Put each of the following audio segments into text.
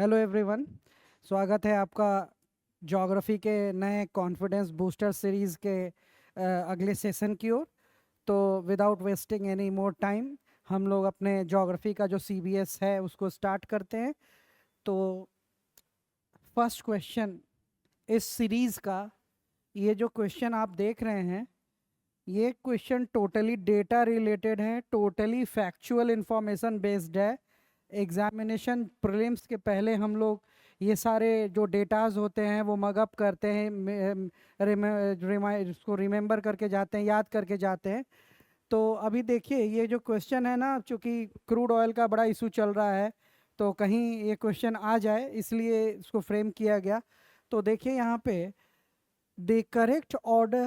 Hello everyone. स्वागत है आपका ज्योग्राफी के नए कॉन्फिडेंस बूस्टर सीरीज़ के अगले सेशन की ओर। तो without wasting any more time हम लोग अपने ज्योग्राफी का जो सीबीएस है उसको स्टार्ट करते हैं। तो फर्स्ट क्वेश्चन इस सीरीज़ का, ये जो क्वेश्चन आप देख रहे हैं, ये क्वेश्चन टोटली डेटा रिलेटेड है, टोटली फैक्चुअल इंफॉर्मेशन बेस्ड है। एग्जामिनेशन प्रीलिम्स के पहले हम लोग ये सारे जो डेटाज होते हैं वो मगअप करते हैं, उसको रिमेंबर करके जाते हैं, याद करके जाते हैं। तो अभी देखिए ये जो क्वेश्चन है ना, चूँकि क्रूड ऑयल का बड़ा इशू चल रहा है तो कहीं ये क्वेश्चन आ जाए इसलिए इसको फ्रेम किया गया। तो देखिए यहाँ पे, the correct order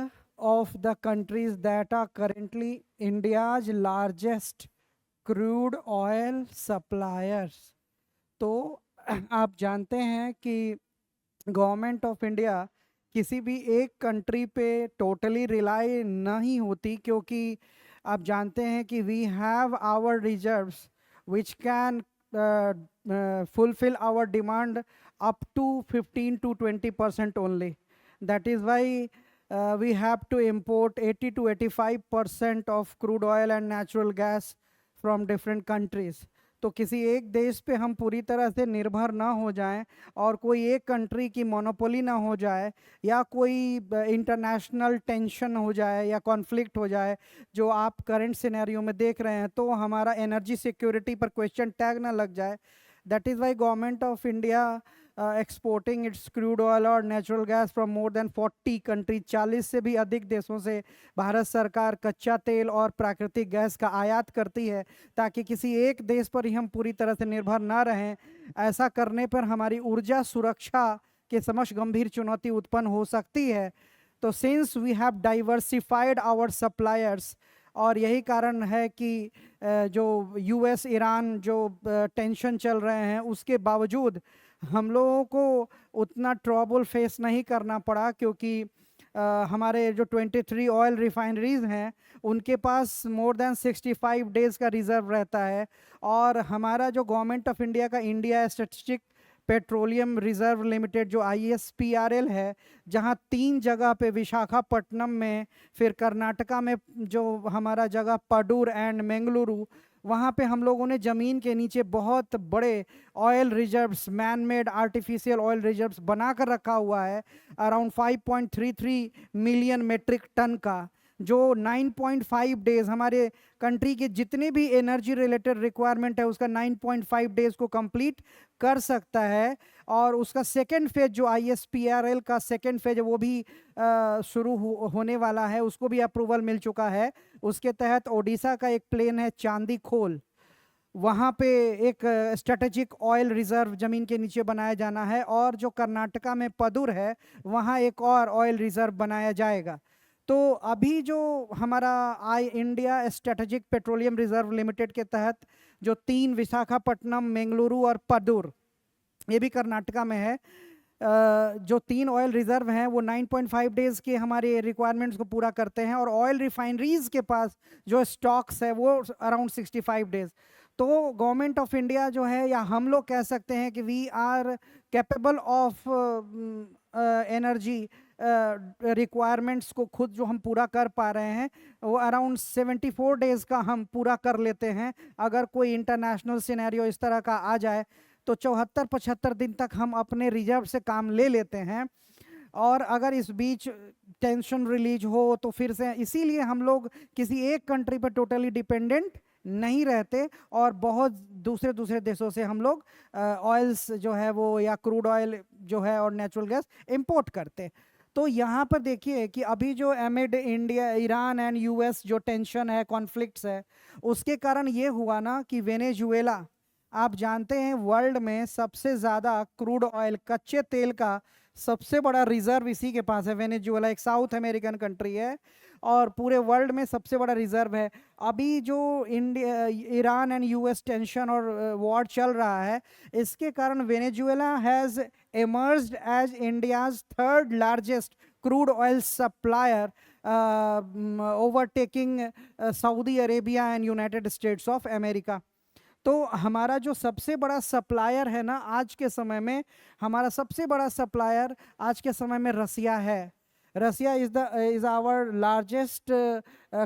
of the countries that are currently India's largest crude oil suppliers। तो आप जानते हैं कि गवर्नमेंट ऑफ इंडिया किसी भी एक कंट्री पे टोटली रिलाई नहीं होती, क्योंकि आप जानते हैं कि we have our reserves which can fulfill our demand up to 15 to 20% only। That is why we have to import 80 to 85% of crude oil and natural gas from different countries। तो किसी एक देश पे हम पूरी तरह से निर्भर ना हो जाएं और कोई एक कंट्री की मोनोपोली ना हो जाए, या कोई इंटरनेशनल टेंशन हो जाए या कॉन्फ्लिक्ट हो जाए जो आप करंट सिनेरियो में देख रहे हैं, तो हमारा एनर्जी सिक्योरिटी पर क्वेश्चन टैग ना लग जाए। That is why government of India exporting its crude oil और natural gas from more than 40 country. 40 से भी अधिक देशों से भारत सरकार कच्चा तेल और प्राकृतिक गैस का आयात करती है, ताकि किसी एक देश पर ही हम पूरी तरह से निर्भर ना रहें। ऐसा करने पर हमारी ऊर्जा सुरक्षा के समक्ष गंभीर चुनौती उत्पन्न हो सकती है। तो since we have diversified our suppliers, और यही कारण है कि जो यूएस ईरान जो टेंशन चल रहे हैं उसके बावजूद हम लोगों को उतना ट्रबल फेस नहीं करना पड़ा, क्योंकि हमारे जो 23 ऑयल रिफाइनरीज हैं उनके पास मोर देन 65 डेज़ का रिजर्व रहता है। और हमारा जो गवर्नमेंट ऑफ इंडिया का India strategic petroleum reserve limited जो ISPRL है, जहां 3 जगह पे विशाखापट्टनम में, फिर कर्नाटका में जो हमारा जगह पडूर एंड मंगलुरु, वहाँ पे हम लोगों ने ज़मीन के नीचे बहुत बड़े oil reserves, man made artificial oil reserves बना कर रखा हुआ है, अराउंड 5.33 मिलियन मेट्रिक टन का, जो 9.5 डेज हमारे कंट्री के जितने भी एनर्जी रिलेटेड रिक्वायरमेंट है उसका 9.5 डेज को कंप्लीट कर सकता है। और उसका सेकेंड फेज जो ISPRL का सेकेंड फेज है वो भी शुरू होने वाला है, उसको भी अप्रूवल मिल चुका है। उसके तहत ओडिशा का एक प्लेन है चांदी खोल, वहाँ पे एक स्ट्रेटेजिक ऑयल रिजर्व जमीन के नीचे बनाया जाना है, और जो कर्नाटका में पदुर है वहाँ एक और ऑयल रिजर्व बनाया जाएगा। तो अभी जो हमारा India strategic petroleum reserve limited के तहत जो 3 विशाखापट्टनम, मंगलुरु और पदुर, ये भी कर्नाटका में है, जो 3 ऑयल रिजर्व हैं वो 9.5 डेज के हमारे रिक्वायरमेंट्स को पूरा करते हैं, और ऑयल रिफाइनरीज के पास जो स्टॉक्स है वो अराउंड 65 डेज। तो गवर्नमेंट ऑफ इंडिया जो है, या हम लोग कह सकते हैं कि we are capable of energy requirements को खुद जो हम पूरा कर पा रहे हैं वो अराउंड 74 डेज का हम पूरा कर लेते हैं। अगर कोई इंटरनेशनल सिनेरियो इस तरह का आ जाए तो 74-75 दिन तक हम अपने रिजर्व से काम ले लेते हैं। और अगर इस बीच टेंशन रिलीज हो तो फिर से, इसीलिए हम लोग किसी एक कंट्री पर टोटली डिपेंडेंट नहीं रहते, और बहुत दूसरे दूसरे देशों से हम लोग ऑयल्स जो है वो, या क्रूड ऑयल जो है और नेचुरल गैस इंपोर्ट करते। तो यहाँ पर देखिए कि अभी जो एमिड इंडिया, ईरान एंड US जो टेंशन है, कॉन्फ्लिक्ट्स है, उसके कारण ये हुआ ना कि वेनेजुएला, आप जानते हैं वर्ल्ड में सबसे ज़्यादा क्रूड ऑयल, कच्चे तेल का सबसे बड़ा रिजर्व इसी के पास है। वेनेजुएला एक साउथ अमेरिकन कंट्री है और पूरे वर्ल्ड में सबसे बड़ा रिजर्व है। अभी जो India, Iran and US tension और वॉर चल रहा है, इसके कारण Venezuela has emerged as India's third largest crude oil supplier, overtaking Saudi Arabia and United States of America। तो हमारा जो सबसे बड़ा सप्लायर है ना आज के समय में, हमारा सबसे बड़ा सप्लायर आज के समय में रसिया है। Russia is our largest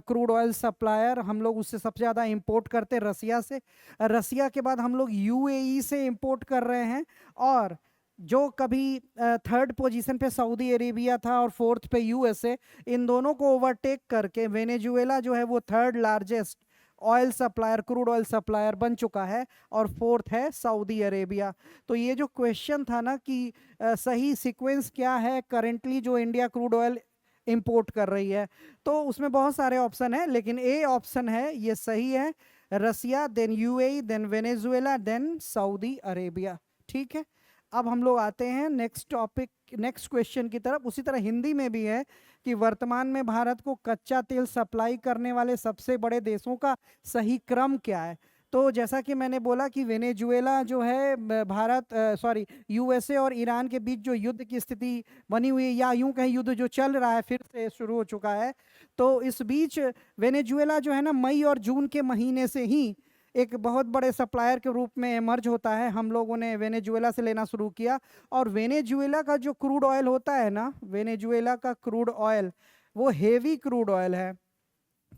crude oil supplier. हम लोग उससे सबसे ज़्यादा इंपोर्ट करते हैं, रसिया से। रसिया के बाद हम लोग यूएई से इंपोर्ट कर रहे हैं। और जो कभी थर्ड पोजीशन पे सऊदी अरेबिया था और फोर्थ पे यूएसए, इन दोनों को ओवरटेक करके वेनेजुएला जो है वो third largest oil supplier, crude oil supplier बन चुका है। और फोर्थ है सऊदी अरेबिया। तो ये जो क्वेश्चन था ना कि सही सीक्वेंस क्या है करेंटली जो इंडिया क्रूड ऑयल इंपोर्ट कर रही है, तो उसमें बहुत सारे ऑप्शन है, लेकिन ए ऑप्शन है ये सही है। Russia, then UAE, then Venezuela, then Saudi Arabia. ठीक है, अब हम लोग आते हैं नेक्स्ट टॉपिक, नेक्स्ट क्वेश्चन की तरफ। उसी तरह हिंदी में भी है कि वर्तमान में भारत को कच्चा तेल सप्लाई करने वाले सबसे बड़े देशों का सही क्रम क्या है। तो जैसा कि मैंने बोला कि वेनेजुएला जो है भारत सॉरी यूएसए और ईरान के बीच जो युद्ध की स्थिति बनी हुई है, या यूं कहीं युद्ध जो चल रहा है फिर से शुरू हो चुका है। तो इस बीच वेनेजुएला जो है ना मई और जून के महीने से ही एक बहुत बड़े सप्लायर के रूप में इमर्ज होता है। हम लोगों ने वेनेजुएला से लेना शुरू किया। और वेनेजुएला का जो क्रूड ऑयल होता है ना, वेनेजुएला का क्रूड ऑयल वो हेवी क्रूड ऑयल है।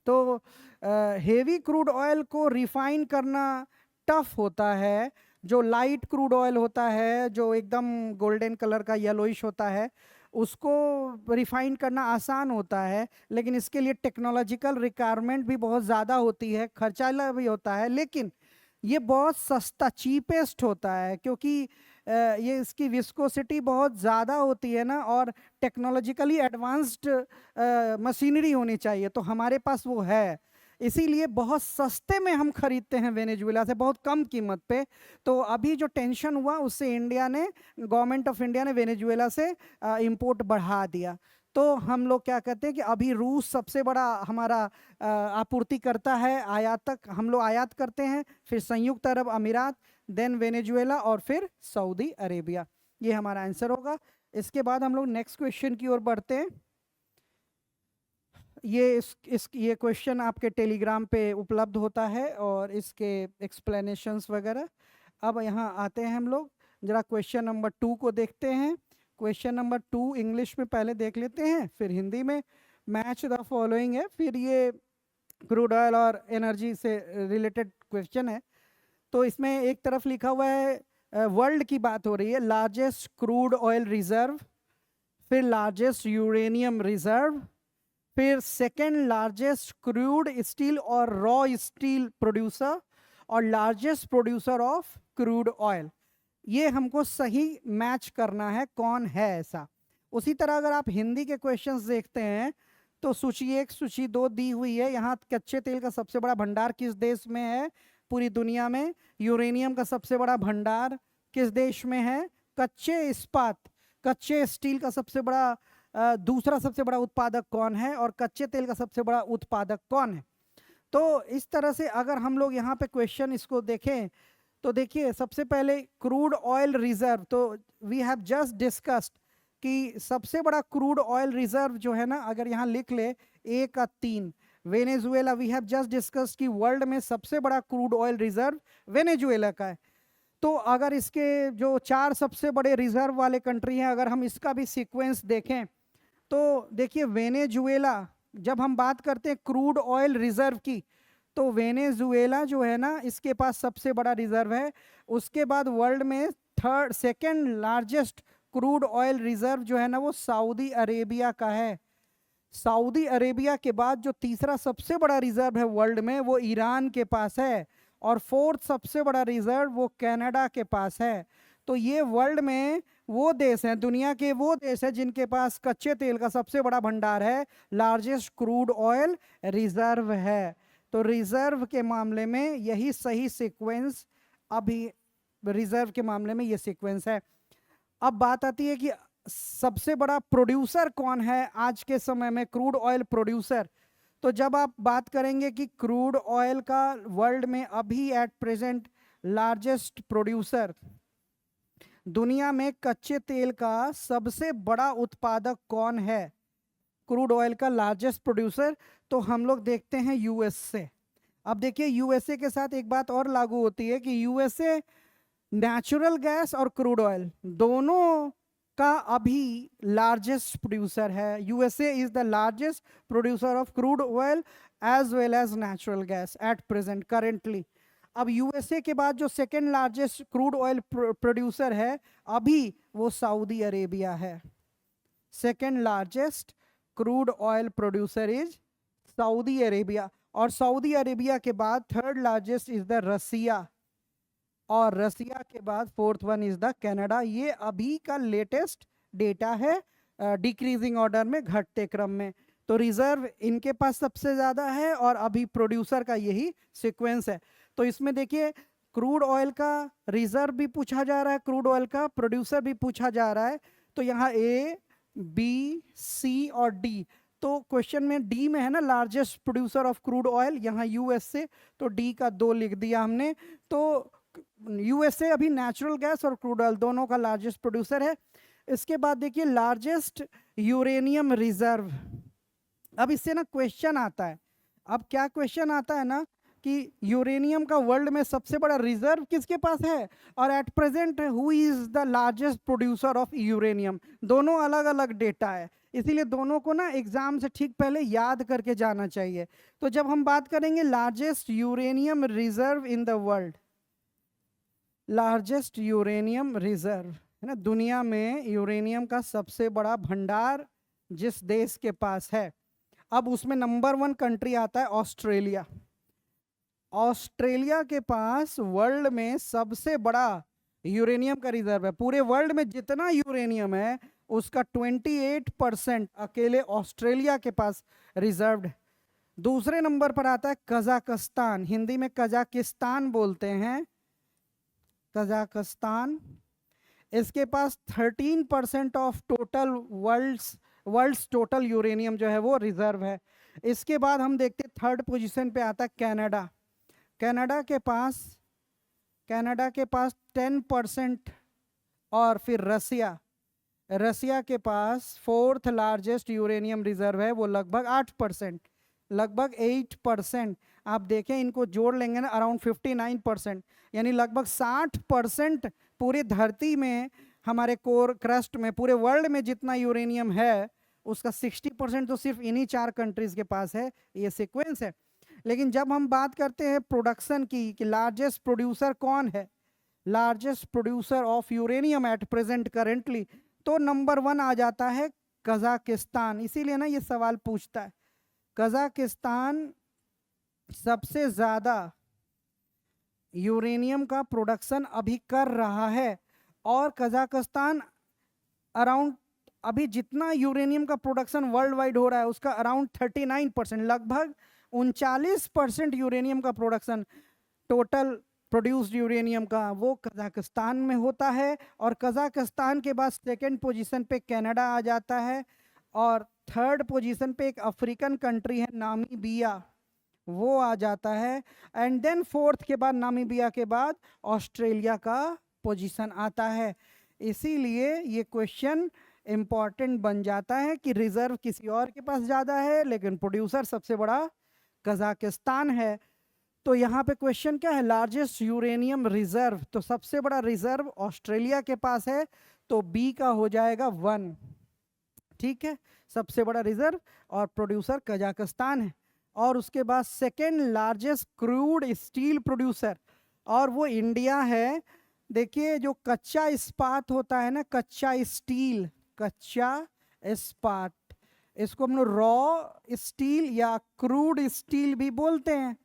तो हेवी क्रूड ऑयल को रिफाइन करना टफ होता है। जो लाइट क्रूड ऑयल होता है जो एकदम गोल्डन कलर का येलोइश होता है, उसको रिफाइन करना आसान होता है। लेकिन इसके लिए टेक्नोलॉजिकल रिक्वायरमेंट भी बहुत ज़्यादा होती है, खर्चाला भी होता है। लेकिन ये बहुत सस्ता, चीपेस्ट होता है, क्योंकि ये इसकी विस्कोसिटी बहुत ज़्यादा होती है ना, और टेक्नोलॉजिकली एडवांस्ड मशीनरी होनी चाहिए, तो हमारे पास वो है। इसीलिए बहुत सस्ते में हम खरीदते हैं वेनेजुएला से, बहुत कम कीमत पे। तो अभी जो टेंशन हुआ उससे इंडिया ने, गवर्नमेंट ऑफ इंडिया ने वेनेजुएला से इंपोर्ट बढ़ा दिया। तो हम लोग क्या कहते हैं कि अभी रूस सबसे बड़ा हमारा आपूर्ति करता है, आयातक हम लोग आयात करते हैं, फिर संयुक्त अरब अमीरात, देन वेनेजुएला और फिर सऊदी अरेबिया। ये हमारा आंसर होगा। इसके बाद हम लोग नेक्स्ट क्वेश्चन की ओर बढ़ते हैं। ये क्वेश्चन आपके टेलीग्राम पे उपलब्ध होता है और इसके एक्सप्लेनेशंस वगैरह। अब यहाँ आते हैं हम लोग, जरा क्वेश्चन नंबर 2 को देखते हैं। क्वेश्चन नंबर 2 इंग्लिश में पहले देख लेते हैं, फिर हिंदी में। मैच द फॉलोइंग है, फिर ये क्रूड ऑयल और एनर्जी से रिलेटेड क्वेश्चन है। तो इसमें एक तरफ लिखा हुआ है वर्ल्ड की बात हो रही है, लार्जेस्ट क्रूड ऑयल रिजर्व, फिर लार्जेस्ट यूरेनियम रिजर्व, फिर सेकेंड लार्जेस्ट क्रूड स्टील और रॉ स्टील प्रोड्यूसर, और largest producer of crude oil. ये हमको सही मैच करना है, कौन है ऐसा। उसी तरह अगर आप हिंदी के क्वेश्चंस देखते हैं तो सूची 1 सूची 2 दी हुई है। यहाँ कच्चे तेल का सबसे बड़ा भंडार किस देश में है पूरी दुनिया में। यूरेनियम का सबसे बड़ा भंडार किस देश में है। कच्चे इस्पात, कच्चे स्टील का सबसे बड़ा दूसरा सबसे बड़ा उत्पादक कौन है, और कच्चे तेल का सबसे बड़ा उत्पादक कौन है। तो इस तरह से अगर हम लोग यहाँ पे क्वेश्चन इसको देखें तो देखिए, सबसे पहले क्रूड ऑयल रिजर्व, तो वी हैव जस्ट डिस्कस्ड कि सबसे बड़ा क्रूड ऑयल रिजर्व जो है ना, अगर यहाँ लिख ले 1 का 3 Venezuela, we have just discussed कि वर्ल्ड में सबसे बड़ा क्रूड ऑयल रिजर्व वेनेजुएला का है। तो अगर इसके जो 4 सबसे बड़े रिजर्व वाले कंट्री हैं, अगर हम इसका भी सीक्वेंस देखें तो देखिए, वेनेजुएला, जब हम बात करते हैं क्रूड ऑयल रिजर्व की, तो वेनेजुएला जो है ना इसके पास सबसे बड़ा रिजर्व है। उसके बाद वर्ल्ड में second largest crude oil reserve जो है ना वो सऊदी अरेबिया का है। सऊदी अरेबिया के बाद जो तीसरा सबसे बड़ा रिजर्व है वर्ल्ड में वो ईरान के पास है, और फोर्थ सबसे बड़ा रिजर्व वो कनाडा के पास है। तो ये वर्ल्ड में वो देश हैं, दुनिया के वो देश हैं जिनके पास कच्चे तेल का सबसे बड़ा भंडार है, लार्जेस्ट क्रूड ऑयल रिजर्व है। तो रिजर्व के मामले में यही सही सीक्वेंस, अभी रिजर्व के मामले में ये सीक्वेंस है। अब बात आती है कि सबसे बड़ा प्रोड्यूसर कौन है आज के समय में, क्रूड ऑयल प्रोड्यूसर। तो जब आप बात करेंगे कि क्रूड ऑयल का वर्ल्ड में अभी एट प्रेजेंट लार्जेस्ट प्रोड्यूसर, दुनिया में कच्चे तेल का सबसे बड़ा उत्पादक कौन है, क्रूड ऑयल का लार्जेस्ट प्रोड्यूसर, तो हम लोग देखते हैं यूएस से। अब देखिए यूएसए के साथ एक बात और लागू होती है कि यूएसए नेचुरल गैस और क्रूड ऑयल दोनों का अभी लार्जेस्ट प्रोड्यूसर है। USA is the largest producer of crude oil as well as natural gas at present currently. अब यूएसए के बाद जो second largest crude oil producer है अभी वो सऊदी अरेबिया है। Second largest crude oil producer is Saudi Arabia, और Saudi Arabia के बाद third largest is the Russia, और रसिया के बाद fourth one is the Canada. ये अभी का लेटेस्ट डेटा है, डिक्रीजिंग ऑर्डर में, घटते क्रम में। तो रिजर्व इनके पास सबसे ज़्यादा है और अभी प्रोड्यूसर का यही सीक्वेंस है। तो इसमें देखिए क्रूड ऑयल का रिजर्व भी पूछा जा रहा है, क्रूड ऑयल का प्रोड्यूसर भी पूछा जा रहा है। तो यहाँ ए बी सी और डी, तो क्वेश्चन में डी में है ना largest producer of crude oil, यहाँ यूएसए, तो डी का 2 लिख दिया हमने। तो यूएसए अभी नेचुरल गैस और क्रूड ऑयल दोनों का लार्जेस्ट प्रोड्यूसर है। इसके बाद देखिए लार्जेस्ट यूरेनियम रिजर्व। अब इससे ना क्वेश्चन आता है, अब क्या क्वेश्चन आता है ना कि यूरेनियम का वर्ल्ड में सबसे बड़ा रिजर्व किसके पास है, और at present who is the largest producer of uranium. दोनों अलग अलग डेटा है, इसीलिए दोनों को ना एग्जाम से ठीक पहले याद करके जाना चाहिए। तो जब हम बात करेंगे largest uranium reserve in the world, largest uranium reserve है ना, दुनिया में यूरेनियम का सबसे बड़ा भंडार जिस देश के पास है, अब उसमें नंबर 1 कंट्री आता है ऑस्ट्रेलिया। ऑस्ट्रेलिया के पास वर्ल्ड में सबसे बड़ा यूरेनियम का रिजर्व है। पूरे वर्ल्ड में जितना यूरेनियम है उसका 28% अकेले ऑस्ट्रेलिया के पास रिजर्व्ड है। दूसरे नंबर पर आता है कजाकिस्तान, हिंदी में कजाकिस्तान बोलते हैं, कजाकिस्तान। इसके पास 13% of total world's total uranium जो है वो रिजर्व है। इसके बाद हम देखते हैं थर्ड पोजीशन पे आता है कनाडा। कनाडा के पास 10%, और फिर रसिया के पास फोर्थ लार्जेस्ट यूरेनियम रिजर्व है, वो लगभग 8%, लगभग 8%। आप देखें इनको जोड़ लेंगे ना अराउंड 59%, यानी लगभग 60% पूरी धरती में, हमारे कोर क्रस्ट में, पूरे वर्ल्ड में जितना यूरेनियम है उसका 60% तो सिर्फ इन्हीं 4 कंट्रीज के पास है। ये सीक्वेंस है। लेकिन जब हम बात करते हैं प्रोडक्शन की कि लार्जेस्ट प्रोड्यूसर कौन है, largest producer of uranium eight present currently, तो नंबर 1 आ जाता है कजाकिस्तान। इसीलिए ना ये सवाल पूछता है, कजाकिस्तान सबसे ज़्यादा यूरेनियम का प्रोडक्शन अभी कर रहा है, और कजाकिस्तान अराउंड अभी जितना यूरेनियम का प्रोडक्शन वर्ल्ड वाइड हो रहा है उसका अराउंड 39%, लगभग 39% यूरेनियम का प्रोडक्शन, टोटल प्रोड्यूस्ड यूरेनियम का, वो कजाकिस्तान में होता है। और कजाकिस्तान के बाद सेकेंड पोजीशन पे कनाडा आ जाता है, और थर्ड पोजीशन पे एक अफ्रीकन कंट्री है नामीबिया, वो आ जाता है। एंड देन फोर्थ के बाद, नामीबिया के बाद ऑस्ट्रेलिया का पोजीशन आता है। इसीलिए ये क्वेश्चन इम्पॉर्टेंट बन जाता है कि रिजर्व किसी और के पास ज़्यादा है लेकिन प्रोड्यूसर सबसे बड़ा कजाकिस्तान है। तो यहाँ पे क्वेश्चन क्या है, लार्जेस्ट यूरेनियम रिजर्व, तो सबसे बड़ा रिजर्व ऑस्ट्रेलिया के पास है, तो बी का हो जाएगा 1। ठीक है, सबसे बड़ा रिजर्व और प्रोड्यूसर कजाकिस्तान है। और उसके बाद second largest crude steel producer, और वो इंडिया है। देखिए जो कच्चा इस्पात होता है ना, कच्चा स्टील, कच्चा इस्पात, इसको हम लोग रॉ स्टील या क्रूड स्टील भी बोलते हैं।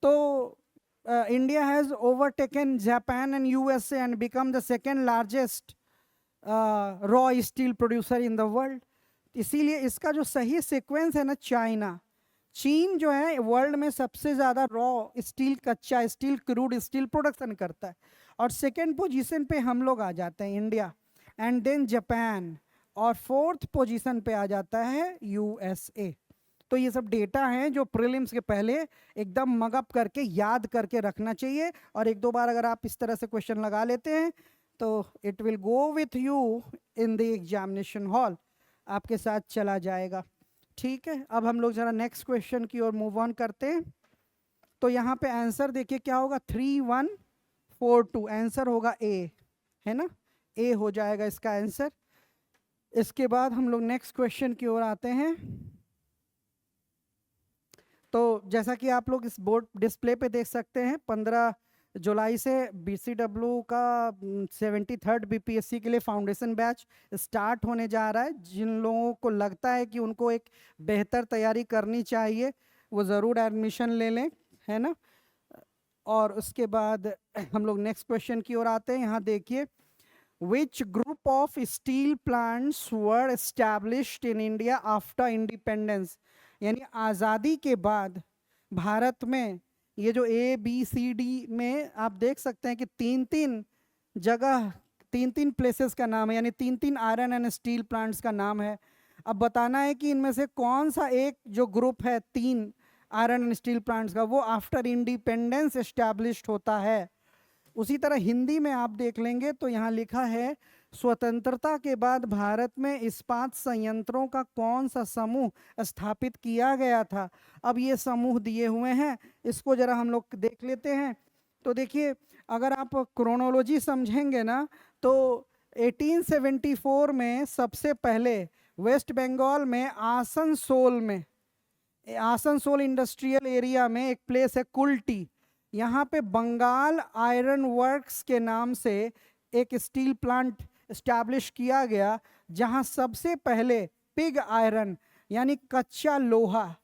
तो India has overtaken Japan and USA and become the second largest raw steel producer in the world. इसीलिए इसका जो सही सीक्वेंस है ना, चाइना, चीन जो है वर्ल्ड में सबसे ज़्यादा रॉ स्टील, कच्चा स्टील, क्रूड स्टील प्रोडक्शन करता है, और सेकेंड पोजीशन पे हम लोग आ जाते हैं इंडिया, एंड देन जापान, और फोर्थ पोजीशन पे आ जाता है यूएसए। तो ये सब डेटा हैं जो प्रीलिम्स के पहले एकदम मगअप करके याद करके रखना चाहिए, और एक दो बार अगर आप इस तरह से क्वेश्चन लगा लेते हैं तो it will go with you in the examination hall, आपके साथ चला जाएगा। ठीक है, अब हम लोग जरा नेक्स्ट क्वेश्चन की ओर मूव ऑन करते हैं। तो यहाँ पे आंसर देखिए क्या होगा, 3142, आंसर होगा ए, है ना, ए हो जाएगा इसका आंसर। इसके बाद हम लोग नेक्स्ट क्वेश्चन की ओर आते हैं। तो जैसा कि आप लोग इस बोर्ड डिस्प्ले पे देख सकते हैं, 15 जुलाई से BCW का 73rd BPSC के लिए फाउंडेशन बैच स्टार्ट होने जा रहा है। जिन लोगों को लगता है कि उनको एक बेहतर तैयारी करनी चाहिए वो ज़रूर एडमिशन ले लें, है ना। और उसके बाद हम लोग नेक्स्ट क्वेश्चन की ओर आते हैं। यहाँ देखिए, which group of steel plants were established in India after independence, यानी आज़ादी के बाद भारत में ये जो ABCD में आप देख सकते हैं कि तीन तीन जगह, तीन तीन प्लेसेस का नाम है, यानी तीन तीन आयरन एंड स्टील प्लांट्स का नाम है। अब बताना है कि इनमें से कौन सा एक जो ग्रुप है तीन आयरन एंड स्टील प्लांट्स का, वो आफ्टर इंडिपेंडेंस एस्टैब्लिश्ड होता है। उसी तरह हिंदी में आप देख लेंगे तो यहाँ लिखा है, स्वतंत्रता के बाद भारत में इस्पात संयंत्रों का कौन सा समूह स्थापित किया गया था। अब ये समूह दिए हुए हैं, इसको जरा हम लोग देख लेते हैं। तो देखिए, अगर आप क्रोनोलॉजी समझेंगे ना तो 1874 में सबसे पहले वेस्ट बंगाल में आसनसोल इंडस्ट्रियल एरिया में एक प्लेस है कुल्टी, यहाँ पे बंगाल आयरन वर्क्स के नाम से एक स्टील प्लांट एस्टैब्लिश किया गया, जहाँ सबसे पहले पिग आयरन यानी कच्चा लोहा,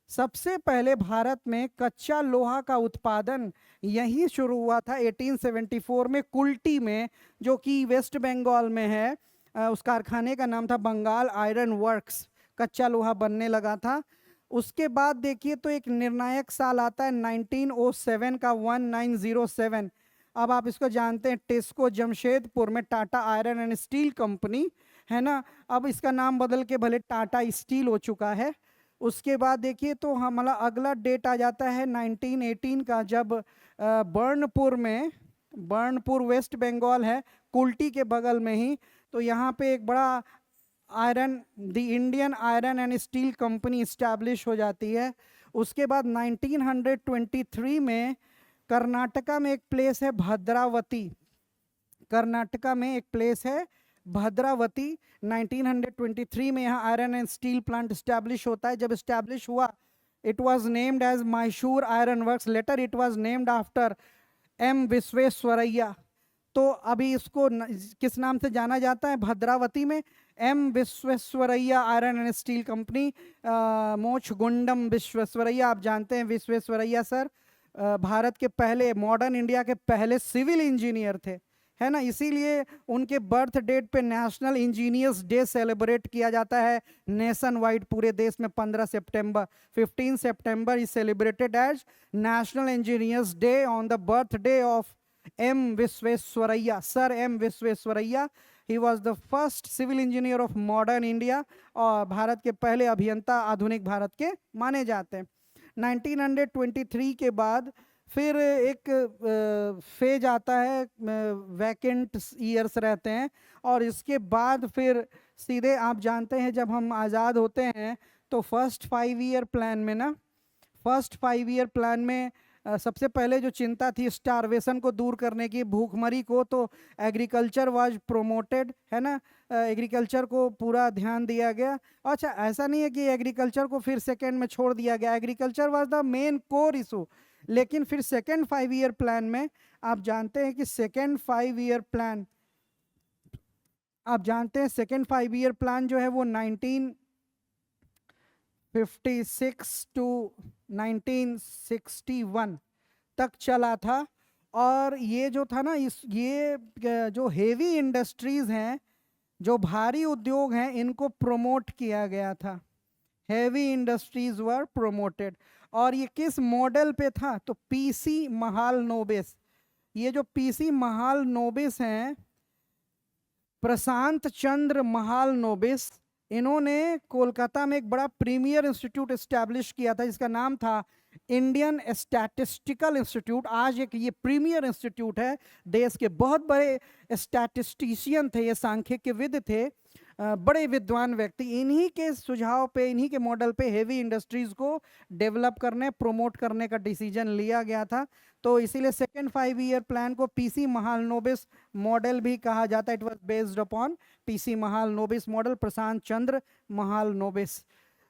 सबसे पहले भारत में कच्चा लोहा का उत्पादन यहीं शुरू हुआ था 1874 में कुल्टी में, जो कि वेस्ट बंगाल में है। उस कारखाने का नाम था बंगाल आयरन वर्क्स, कच्चा लोहा बनने लगा था। उसके बाद देखिए तो एक निर्णायक साल आता है 1907 का, 1907। अब आप इसको जानते हैं, टेस्को जमशेदपुर में Tata iron and steel company, है ना, अब इसका नाम बदल के भले टाटा स्टील हो चुका है। उसके बाद देखिए तो हमारा अगला डेट आ जाता है 1918 का, जब बर्नपुर वेस्ट बंगाल है, कुल्टी के बगल में ही, तो यहाँ पे एक बड़ा the Indian iron and steel company establish हो जाती है। उसके बाद 1923 में कर्नाटका में एक प्लेस है भद्रावती, कर्नाटका में एक प्लेस है भद्रावती, 1923 में यहाँ iron and steel plant establish होता है। जब इस्टेब्लिश हुआ, it was named as Mysore iron works, later it was named after M Visvesvaraya. तो अभी इसको किस नाम से जाना जाता है भद्रावती में? M Visvesvaraya iron and steel company, Mokshagundam Visvesvaraya. आप जानते हैं विश्वेश्वरैया सर भारत के पहले, मॉडर्न इंडिया के पहले सिविल इंजीनियर थे, है ना, इसीलिए उनके बर्थ डेट पे नेशनल इंजीनियर्स डे सेलिब्रेट किया जाता है नेशन वाइड पूरे देश में। 15 सितंबर 15 सितंबर is celebrated as national engineers day on the birth day of M Visvesvaraya, sir M Visvesvaraya. He was the first civil engineer of modern India, और भारत के पहले अभियंता आधुनिक भारत के माने जाते हैं। 1923 के बाद फिर एक फेज आता है, वैकेंट ईयर्स रहते हैं, और इसके बाद फिर सीधे आप जानते हैं जब हम आज़ाद होते हैं तो फर्स्ट 5 ईयर प्लान में सबसे पहले जो चिंता थी स्टारवेशन को दूर करने की, भूखमरी को, तो एग्रीकल्चर वाज प्रोमोटेड, है ना, एग्रीकल्चर को पूरा ध्यान दिया गया। अच्छा, ऐसा नहीं है कि एग्रीकल्चर को फिर सेकेंड में छोड़ दिया गया, agriculture was the main core issue. लेकिन फिर सेकेंड 5 ईयर प्लान में आप जानते हैं कि सेकेंड 5 ईयर प्लान जो है वो 1956 टू 1961 तक चला था। और ये जो था ना, ये जो हेवी इंडस्ट्रीज हैं, जो भारी उद्योग हैं, इनको प्रमोट किया गया था, हेवी इंडस्ट्रीज वर प्रोमोटेड। और ये किस मॉडल पे था? तो PC महालनोबिस। ये जो PC महालनोबिस हैं, प्रशांत चंद्र महालनोबिस, इन्होंने कोलकाता में एक बड़ा प्रीमियर इंस्टीट्यूट एस्टैब्लिश किया था जिसका नाम था इंडियन स्टैटिस्टिकल इंस्टीट्यूट। आज एक ये प्रीमियर इंस्टीट्यूट है, देश के बहुत बड़े स्टैटिस्टिशियन थे, ये सांख्यिकीविद थे। बड़े विद्वान व्यक्ति, इन्हीं के सुझाव पे, इन्हीं के मॉडल पे हेवी इंडस्ट्रीज को डेवलप करने, प्रमोट करने का डिसीजन लिया गया था। तो इसीलिए सेकेंड 5 ईयर प्लान को पीसी महालनोबिस मॉडल भी कहा जाता है। It was based upon PC Mahalanobis model, Prashanta Chandra Mahalanobis.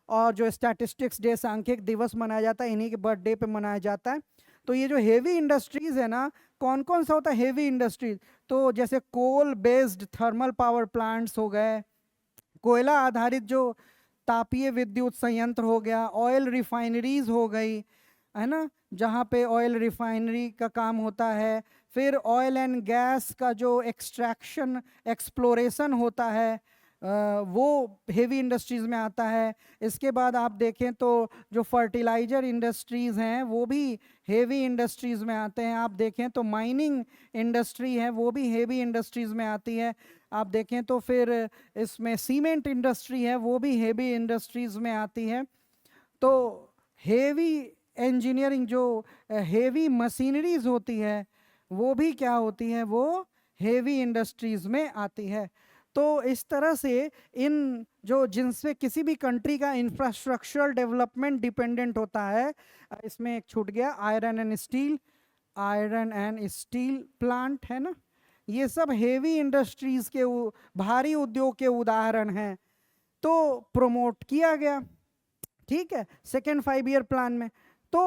और जो स्टैटिस्टिक्स डे, सांख्यिक दिवस मनाया जाता है, इन्हीं के बर्थडे पे मनाया जाता है। तो ये जो हेवी इंडस्ट्रीज है ना, कौन कौन सा होता है हेवी इंडस्ट्रीज? तो जैसे coal based thermal power plants हो गए, कोयला आधारित जो तापीय विद्युत संयंत्र हो गया, ऑयल रिफाइनरीज हो गई, है ना, जहाँ पे ऑयल रिफाइनरी का काम होता है। फिर ऑयल एंड गैस का जो एक्सट्रैक्शन, एक्सप्लोरेशन होता है, वो हेवी इंडस्ट्रीज में आता है। इसके बाद आप देखें तो जो फर्टिलाइजर इंडस्ट्रीज हैं वो भी हेवी इंडस्ट्रीज में आते हैं। आप देखें तो माइनिंग इंडस्ट्री है, वो भी हेवी इंडस्ट्रीज में आती है। आप देखें तो फिर इसमें सीमेंट इंडस्ट्री है, वो भी हेवी इंडस्ट्रीज में आती है। तो हेवी इंजीनियरिंग, जो हेवी मशीनरीज होती है, वो भी क्या होती है, वो हेवी इंडस्ट्रीज में आती है। तो इस तरह से इन जो जिनसे किसी भी कंट्री का इंफ्रास्ट्रक्चरल डेवलपमेंट डिपेंडेंट होता है, इसमें एक छूट गया, iron and steel, iron and steel plant है ना, ये सब हेवी इंडस्ट्रीज के भारी उद्योग के उदाहरण हैं। तो प्रमोट किया गया, ठीक है, सेकेंड 5 ईयर प्लान में। तो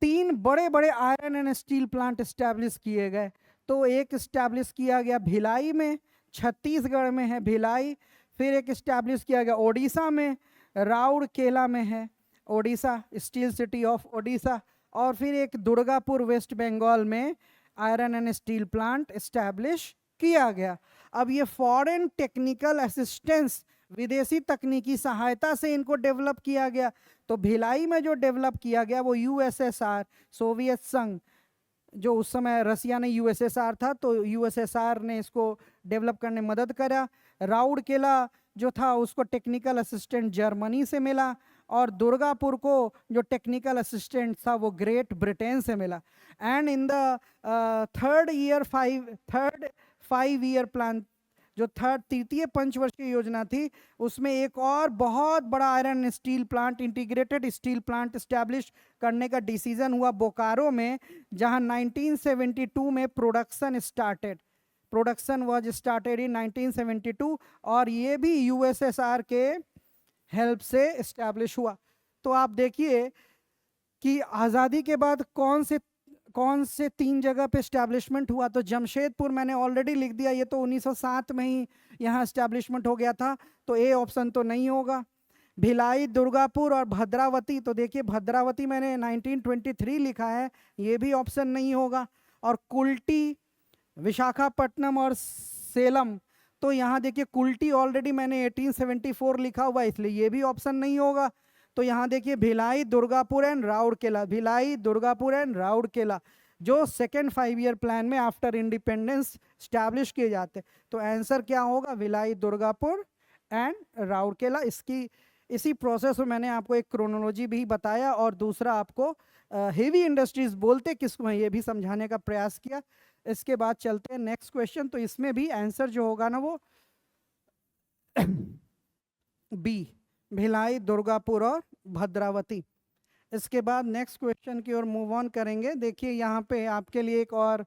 3 बड़े बड़े iron and steel plant establish किए गए। तो एक स्टैब्लिश किया गया भिलाई में, छत्तीसगढ़ में है भिलाई। फिर एक स्टैब्लिश किया गया ओडिशा में, राउरकेला में है Odisha, steel city of Odisha. और फिर एक दुर्गापुर वेस्ट बंगाल में iron and steel plant establish किया गया। अब ये फॉरेन टेक्निकल असिस्टेंस, विदेशी तकनीकी सहायता से इनको डेवलप किया गया। तो भिलाई में जो डेवलप किया गया वो यूएसएसआर, सोवियत संघ, जो उस समय रसिया ने यूएसएसआर था, तो यूएसएसआर ने इसको डेवलप करने में मदद करा। राउरकेला जो था उसको टेक्निकल असिस्टेंट जर्मनी से मिला, और दुर्गापुर को जो टेक्निकल असिस्टेंट था वो ग्रेट ब्रिटेन से मिला। And in the third 5 year plan, जो तृतीय पंचवर्षीय योजना थी, उसमें एक और बहुत बड़ा iron steel plant, integrated steel plant establish करने का डिसीजन हुआ बोकारो में, जहां 1972 में production started. Production was started in 1972, और ये भी यूएसएसआर के हेल्प से एस्टैब्लिश हुआ। तो आप देखिए कि आज़ादी के बाद कौन से 3 जगह पे एस्टैब्लिशमेंट हुआ। तो जमशेदपुर मैंने ऑलरेडी लिख दिया, ये तो 1907 में ही यहाँ एस्टैब्लिशमेंट हो गया था, तो ए ऑप्शन तो नहीं होगा। भिलाई, दुर्गापुर और भद्रावती, तो देखिए भद्रावती मैंने 1923 लिखा है, ये भी ऑप्शन नहीं होगा। और कुल्टी, विशाखापट्टनम और सेलम, तो यहाँ देखिए कुल्टी ऑलरेडी मैंने 1874 लिखा हुआ है, इसलिए ये भी ऑप्शन नहीं होगा। तो यहाँ देखिए भिलाई, दुर्गापुर एंड राउरकेला, भिलाई, दुर्गापुर एंड राउरकेला, जो सेकेंड 5 ईयर प्लान में आफ्टर इंडिपेंडेंस स्टैब्लिश किए जाते। तो आंसर क्या होगा, भिलाई, दुर्गापुर एंड राउरकेला। इसी प्रोसेस में मैंने आपको एक क्रोनोलॉजी भी बताया, और दूसरा आपको हेवी इंडस्ट्रीज बोलते किसको है ये भी समझाने का प्रयास किया। इसके बाद चलते हैं नेक्स्ट क्वेश्चन। तो इसमें भी आंसर जो होगा ना वो बी, भिलाई, दुर्गापुर और भद्रावती। इसके बाद नेक्स्ट क्वेश्चन की ओर मूव ऑन करेंगे। देखिए यहाँ पे आपके लिए एक और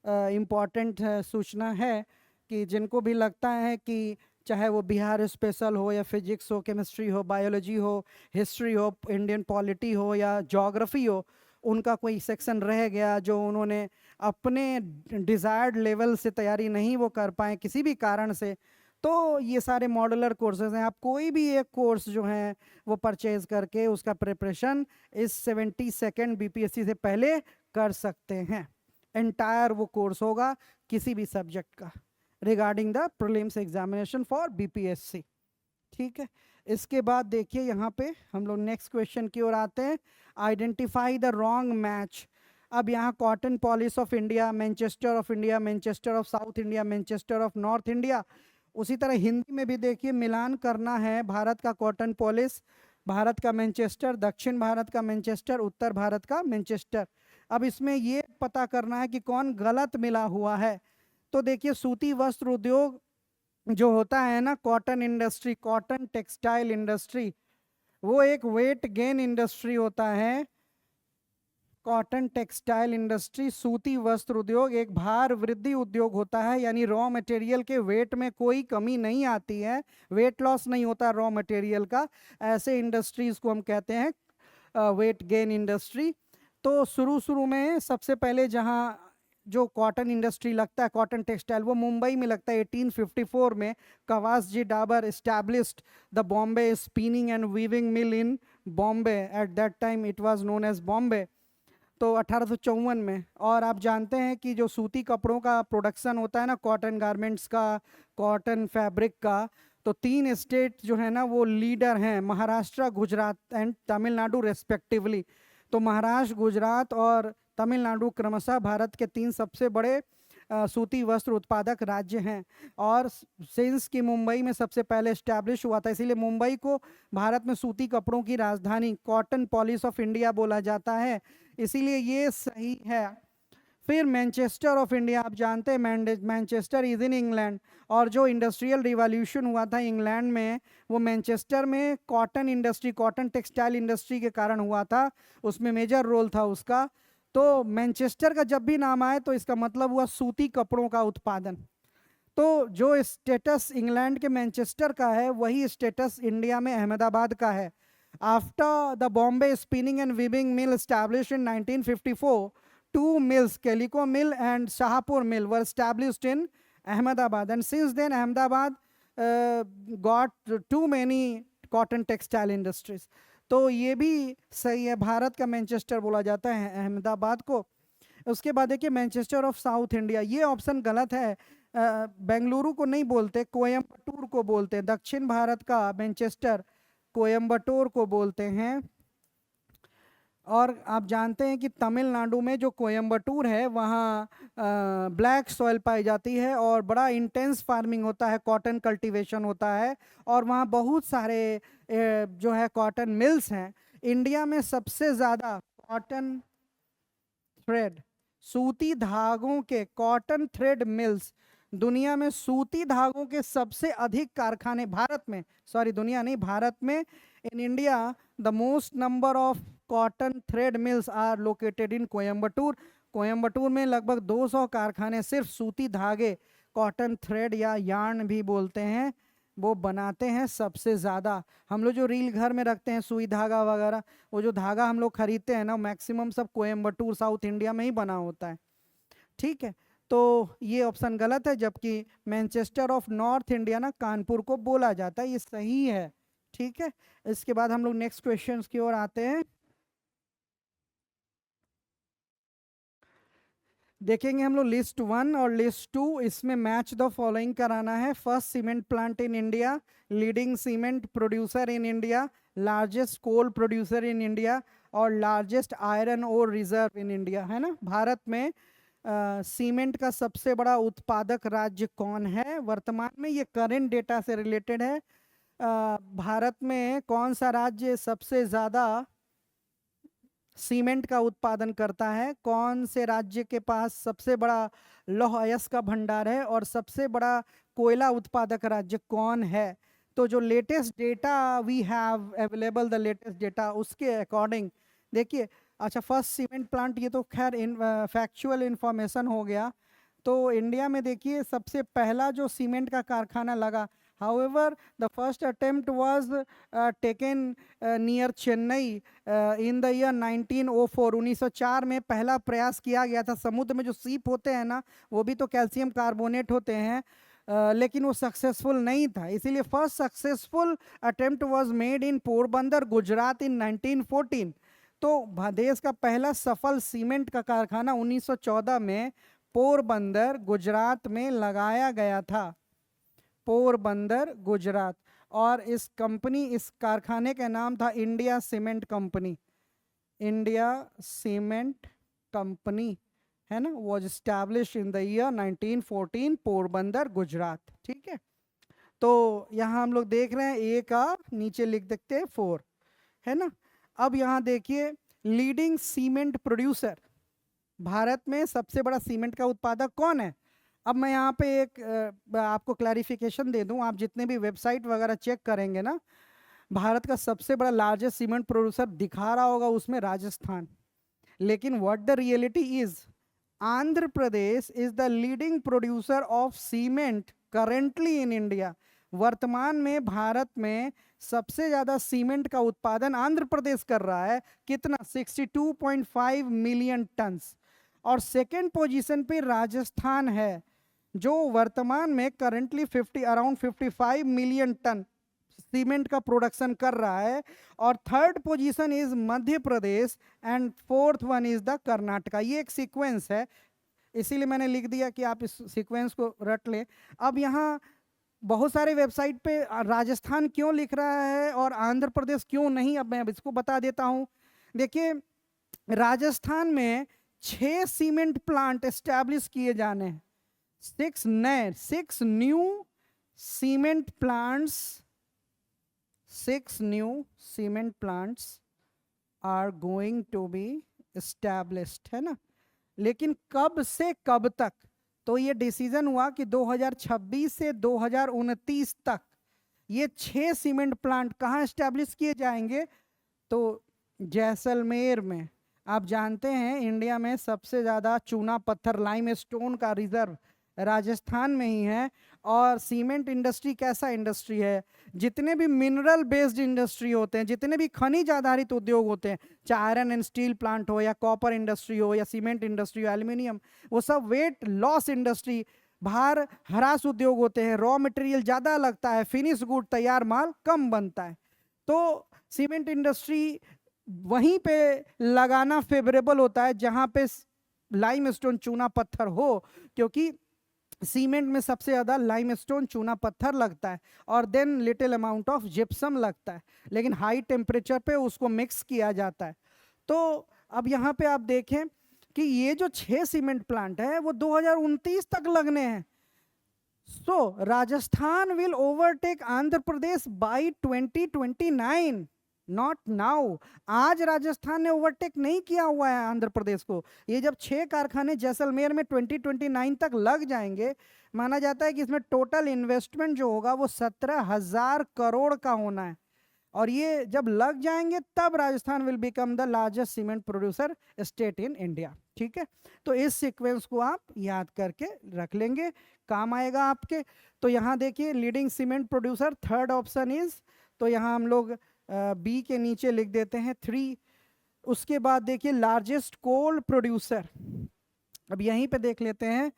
इम्पॉर्टेंट सूचना है कि जिनको भी लगता है कि चाहे वो बिहार स्पेशल हो या फिजिक्स हो, केमिस्ट्री हो, बायोलॉजी हो, हिस्ट्री हो, इंडियन पॉलिटी हो या ज्योग्राफी हो, उनका कोई सेक्शन रह गया जो उन्होंने अपने डिज़ायर्ड लेवल से तैयारी नहीं वो कर पाए किसी भी कारण से, तो ये सारे मॉडुलर कोर्सेज हैं। आप कोई भी एक कोर्स जो है वो परचेज करके उसका प्रिपरेशन इस 72nd बीपीएससी से पहले कर सकते हैं। एंटायर वो कोर्स होगा किसी भी सब्जेक्ट का regarding the prelims examination for BPSC, ठीक है। इसके बाद देखिए यहाँ पे हम लोग नेक्स्ट क्वेश्चन की ओर आते हैं। Identify the wrong match. अब यहाँ cotton polish of India, Manchester of India, Manchester of south India, Manchester of north India. उसी तरह हिंदी में भी देखिए मिलान करना है, भारत का कॉटन पॉलिश, भारत का मैनचेस्टर, दक्षिण भारत का मैनचेस्टर, उत्तर भारत का मैनचेस्टर। अब इसमें ये पता करना है कि कौन गलत मिला हुआ है। तो देखिए सूती वस्त्र उद्योग जो होता है ना cotton industry, cotton textile industry, वो एक वेट गेन इंडस्ट्री होता है। कॉटन टेक्सटाइल इंडस्ट्री, सूती वस्त्र उद्योग एक भार वृद्धि उद्योग होता है, यानी रॉ मटेरियल के वेट में कोई कमी नहीं आती है, वेट लॉस नहीं होता रॉ मटेरियल का। ऐसे इंडस्ट्रीज को हम कहते हैं वेट गेन इंडस्ट्री। तो शुरू शुरू में सबसे पहले जहाँ जो कॉटन इंडस्ट्री लगता है, कॉटन टेक्सटाइल, वो मुंबई में लगता है 1854 में। Cowasji Davar established the Bombay spinning and weaving mill in Bombay, at that time it was known as Bombay. तो 1854 में। और आप जानते हैं कि जो सूती कपड़ों का प्रोडक्शन होता है ना, कॉटन गारमेंट्स का, कॉटन फैब्रिक का, तो 3 स्टेट जो है ना वो लीडर हैं, महाराष्ट्र, गुजरात एंड तमिलनाडु रेस्पेक्टिवली। तो महाराष्ट्र, गुजरात और तमिलनाडु क्रमशः भारत के 3 सबसे बड़े सूती वस्त्र उत्पादक राज्य हैं। और सिंस कि मुंबई में सबसे पहले इस्टेब्लिश हुआ था, इसीलिए मुंबई को भारत में सूती कपड़ों की राजधानी, कॉटन पॉलिस ऑफ इंडिया बोला जाता है, इसीलिए ये सही है। फिर मैनचेस्टर ऑफ इंडिया, आप जानते हैं मैनचेस्टर इज इन इंग्लैंड, और जो इंडस्ट्रियल रिवॉल्यूशन हुआ था इंग्लैंड में, वो मैनचेस्टर में cotton industry, cotton textile industry के कारण हुआ था, उसमें मेजर रोल था उसका। तो मैनचेस्टर का जब भी नाम आए तो इसका मतलब हुआ सूती कपड़ों का उत्पादन। तो जो स्टेटस इंग्लैंड के मैनचेस्टर का है, वही स्टेटस इंडिया में अहमदाबाद का है। After the Bombay spinning and weaving mill established in 1954, two mills, Calico Mill and Shahapur Mill, were established in Ahmedabad, and since then Ahmedabad got too many cotton textile industries. तो ये भी सही है, भारत का Manchester बोला जाता है अहमदाबाद को। उसके बाद देखिए मैनचेस्टर ऑफ साउथ इंडिया, ये ऑप्शन गलत है। बेंगलुरु को नहीं बोलते, कोयम्बटूर को बोलते हैं। दक्षिण भारत का मैनचेस्टर कोयम्बटूर को बोलते हैं। और आप जानते हैं कि तमिलनाडु में जो कोयम्बटूर है, वहाँ ब्लैक सॉइल पाई जाती है और बड़ा इंटेंस फार्मिंग होता है, कॉटन कल्टीवेशन होता है, और वहाँ बहुत सारे जो है कॉटन मिल्स हैं। इंडिया में सबसे ज़्यादा कॉटन थ्रेड, सूती धागों के कॉटन थ्रेड मिल्स, दुनिया में सूती धागों के सबसे अधिक कारखाने भारत में, सॉरी दुनिया नहीं, भारत में, in India the most number of cotton thread mills are located in Coimbatore. Coimbatore में लगभग 200 कारखाने सिर्फ सूती धागे, कॉटन थ्रेड या यार्न भी बोलते हैं, वो बनाते हैं सबसे ज़्यादा। हम लोग जो रील घर में रखते हैं, सुई धागा वगैरह, वो जो धागा हम लोग खरीदते हैं ना, मैक्सिमम सब कोयम्बटूर साउथ इंडिया में ही बना होता है। ठीक है, तो ये ऑप्शन गलत है, जबकि मैनचेस्टर ऑफ नॉर्थ इंडिया ना कानपुर को बोला जाता है, ये सही है। ठीक है, इसके बाद हम लोग नेक्स्ट क्वेश्चन की ओर आते हैं। देखेंगे हम लोग लिस्ट 1 और लिस्ट 2, इसमें मैच द फॉलोइंग कराना है। First cement plant in India, leading cement producer in India, largest coal producer in India, और largest iron ore reserve in India, है ना। भारत में सीमेंट का सबसे बड़ा उत्पादक राज्य कौन है वर्तमान में, ये करेंट डेटा से रिलेटेड है। भारत में कौन सा राज्य सबसे ज़्यादा सीमेंट का उत्पादन करता है, कौन से राज्य के पास सबसे बड़ा लौह अयस्क का भंडार है, और सबसे बड़ा कोयला उत्पादक राज्य कौन है। तो जो latest data we have available, the latest data, उसके अकॉर्डिंग देखिए। अच्छा, फर्स्ट सीमेंट प्लांट, ये तो खैर फैक्चुअल इंफॉर्मेशन हो गया। तो इंडिया में देखिए सबसे पहला जो सीमेंट का कारखाना लगा, however the first attempt was taken near Chennai in the year 1904, 1904 में पहला प्रयास किया गया था। समुद्र में जो सीप होते हैं ना, वो भी तो कैल्शियम कार्बोनेट होते हैं, लेकिन वो सक्सेसफुल नहीं था, इसीलिए first successful attempt was made in Porbandar, Gujarat in 1914। तो देश का पहला सफल सीमेंट का कारखाना 1914 में पोरबंदर, गुजरात में लगाया गया था, पोरबंदर, गुजरात। और इस कंपनी, इस कारखाने का नाम था India cement company, India cement company, है ना, was establish in the year 1914, Porbandar, Gujarat. ठीक है, तो यहाँ हम लोग देख रहे हैं ए का नीचे लिख देते हैं 4, है ना। अब यहाँ देखिए लीडिंग सीमेंट प्रोड्यूसर, भारत में सबसे बड़ा सीमेंट का उत्पादक कौन है। अब मैं यहाँ पे एक आपको क्लैरिफिकेशन दे दूं, आप जितने भी वेबसाइट वगैरह चेक करेंगे ना, भारत का सबसे बड़ा लार्जेस्ट सीमेंट प्रोड्यूसर दिखा रहा होगा उसमें राजस्थान, लेकिन what the reality is, Andhra Pradesh is the leading producer of cement currently in India. वर्तमान में भारत में सबसे ज्यादा सीमेंट का उत्पादन आंध्र प्रदेश कर रहा है, कितना, 62.5 मिलियन टन्स। और सेकेंड पोजीशन पे राजस्थान है, जो वर्तमान में currently around 55 million ton cement का प्रोडक्शन कर रहा है। और third position is Madhya Pradesh and fourth one is the Karnataka. ये एक सीक्वेंस है, इसीलिए मैंने लिख दिया कि आप इस सीक्वेंस को रट लें। अब यहाँ बहुत सारे वेबसाइट पे राजस्थान क्यों लिख रहा है और आंध्र प्रदेश क्यों नहीं, अब मैं इसको बता देता हूँ। देखिए, राजस्थान में 6 सीमेंट प्लांट एस्टैब्लिश किए जाने हैं, 6 new cement plants, 6 new cement plants are going to be established, है ना। लेकिन कब से कब तक, तो ये डिसीजन हुआ कि 2026 से 2029 तक ये 6 सीमेंट प्लांट कहाँ एस्टैब्लिश किए जाएंगे, तो जैसलमेर में। आप जानते हैं इंडिया में सबसे ज़्यादा चूना पत्थर लाइम स्टोन का रिजर्व राजस्थान में ही है। और सीमेंट इंडस्ट्री कैसा इंडस्ट्री है, जितने भी मिनरल बेस्ड इंडस्ट्री होते हैं, जितने भी खनिज आधारित उद्योग होते हैं, चाहे आयरन एंड स्टील प्लांट हो या कॉपर इंडस्ट्री हो या सीमेंट इंडस्ट्री हो, एल्यूमिनियम, वो सब वेट लॉस इंडस्ट्री, भार हरास उद्योग होते हैं, रॉ मटेरियल ज़्यादा लगता है, फिनिश गुड तैयार माल कम बनता है। तो सीमेंट इंडस्ट्री वहीं पे लगाना फेवरेबल होता है जहाँ पे लाइमस्टोन चूना पत्थर हो, क्योंकि सीमेंट में सबसे ज़्यादा लाइमस्टोन चूना पत्थर लगता है और then little amount of gypsum लगता है, लेकिन हाई टेम्परेचर पे उसको मिक्स किया जाता है। तो अब यहाँ पे आप देखें कि ये जो 6 सीमेंट प्लांट है वो 2029 तक लगने हैं। So Rajasthan will overtake Andhra Pradesh by 2029, not now. आज राजस्थान ने ओवरटेक नहीं किया हुआ है आंध्र प्रदेश को। ये जब 6 कारखाने जैसलमेर में 2029 तक लग जाएंगे, माना जाता है कि इसमें टोटल इन्वेस्टमेंट जो होगा वो 17,000 करोड़ का होना है। और ये जब लग जाएंगे तब Rajasthan will become the largest cement producer state in India. ठीक है, तो इस सीक्वेंस को आप याद करके रख लेंगे, काम आएगा आपके। तो यहाँ देखिए, leading cement producer third option is, तो यहाँ हम लोग बी के नीचे लिख देते हैं 3। उसके बाद देखिए लार्जेस्ट कोल प्रोड्यूसर, अब यहीं पे देख लेते हैं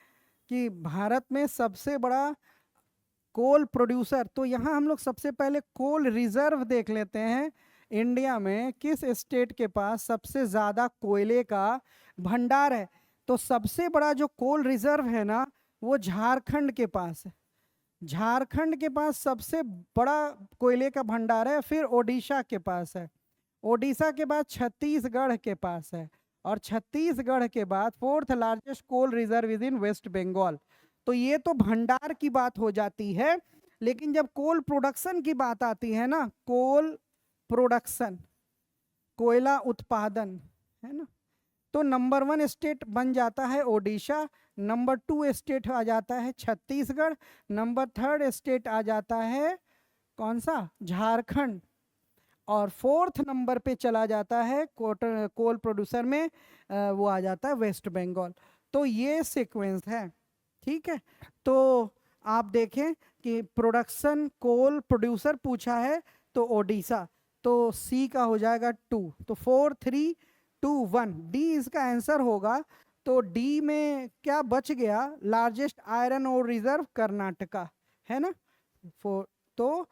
कि भारत में सबसे बड़ा कोल प्रोड्यूसर, तो यहाँ हम लोग सबसे पहले कोल रिजर्व देख लेते हैं। इंडिया में किस स्टेट के पास सबसे ज़्यादा कोयले का भंडार है, तो सबसे बड़ा जो कोल रिजर्व है ना वो झारखंड के पास है। झारखंड के पास सबसे बड़ा कोयले का भंडार है, फिर ओडिशा के पास है, ओडिशा के बाद छत्तीसगढ़ के पास है, और छत्तीसगढ़ के बाद fourth largest coal reserve is in West Bengal. तो ये तो भंडार की बात हो जाती है, लेकिन जब कोल प्रोडक्शन की बात आती है ना, कोल प्रोडक्शन, कोयला उत्पादन, है ना, तो नंबर 1 स्टेट बन जाता है ओडिशा, नंबर 2 स्टेट आ जाता है छत्तीसगढ़, नंबर 3 स्टेट आ जाता है कौन सा, झारखंड, और 4th नंबर पे चला जाता है कोल प्रोड्यूसर में वो आ जाता है वेस्ट बंगाल। तो ये सीक्वेंस है, ठीक है। तो आप देखें कि प्रोडक्शन कोल प्रोड्यूसर पूछा है तो ओडिशा, तो सी का हो जाएगा 2, तो 4 3 2 1, डी इसका आंसर होगा। तो डी में क्या बच गया, लार्जेस्ट आयरन और रिजर्व कर्नाटका, है ना। तो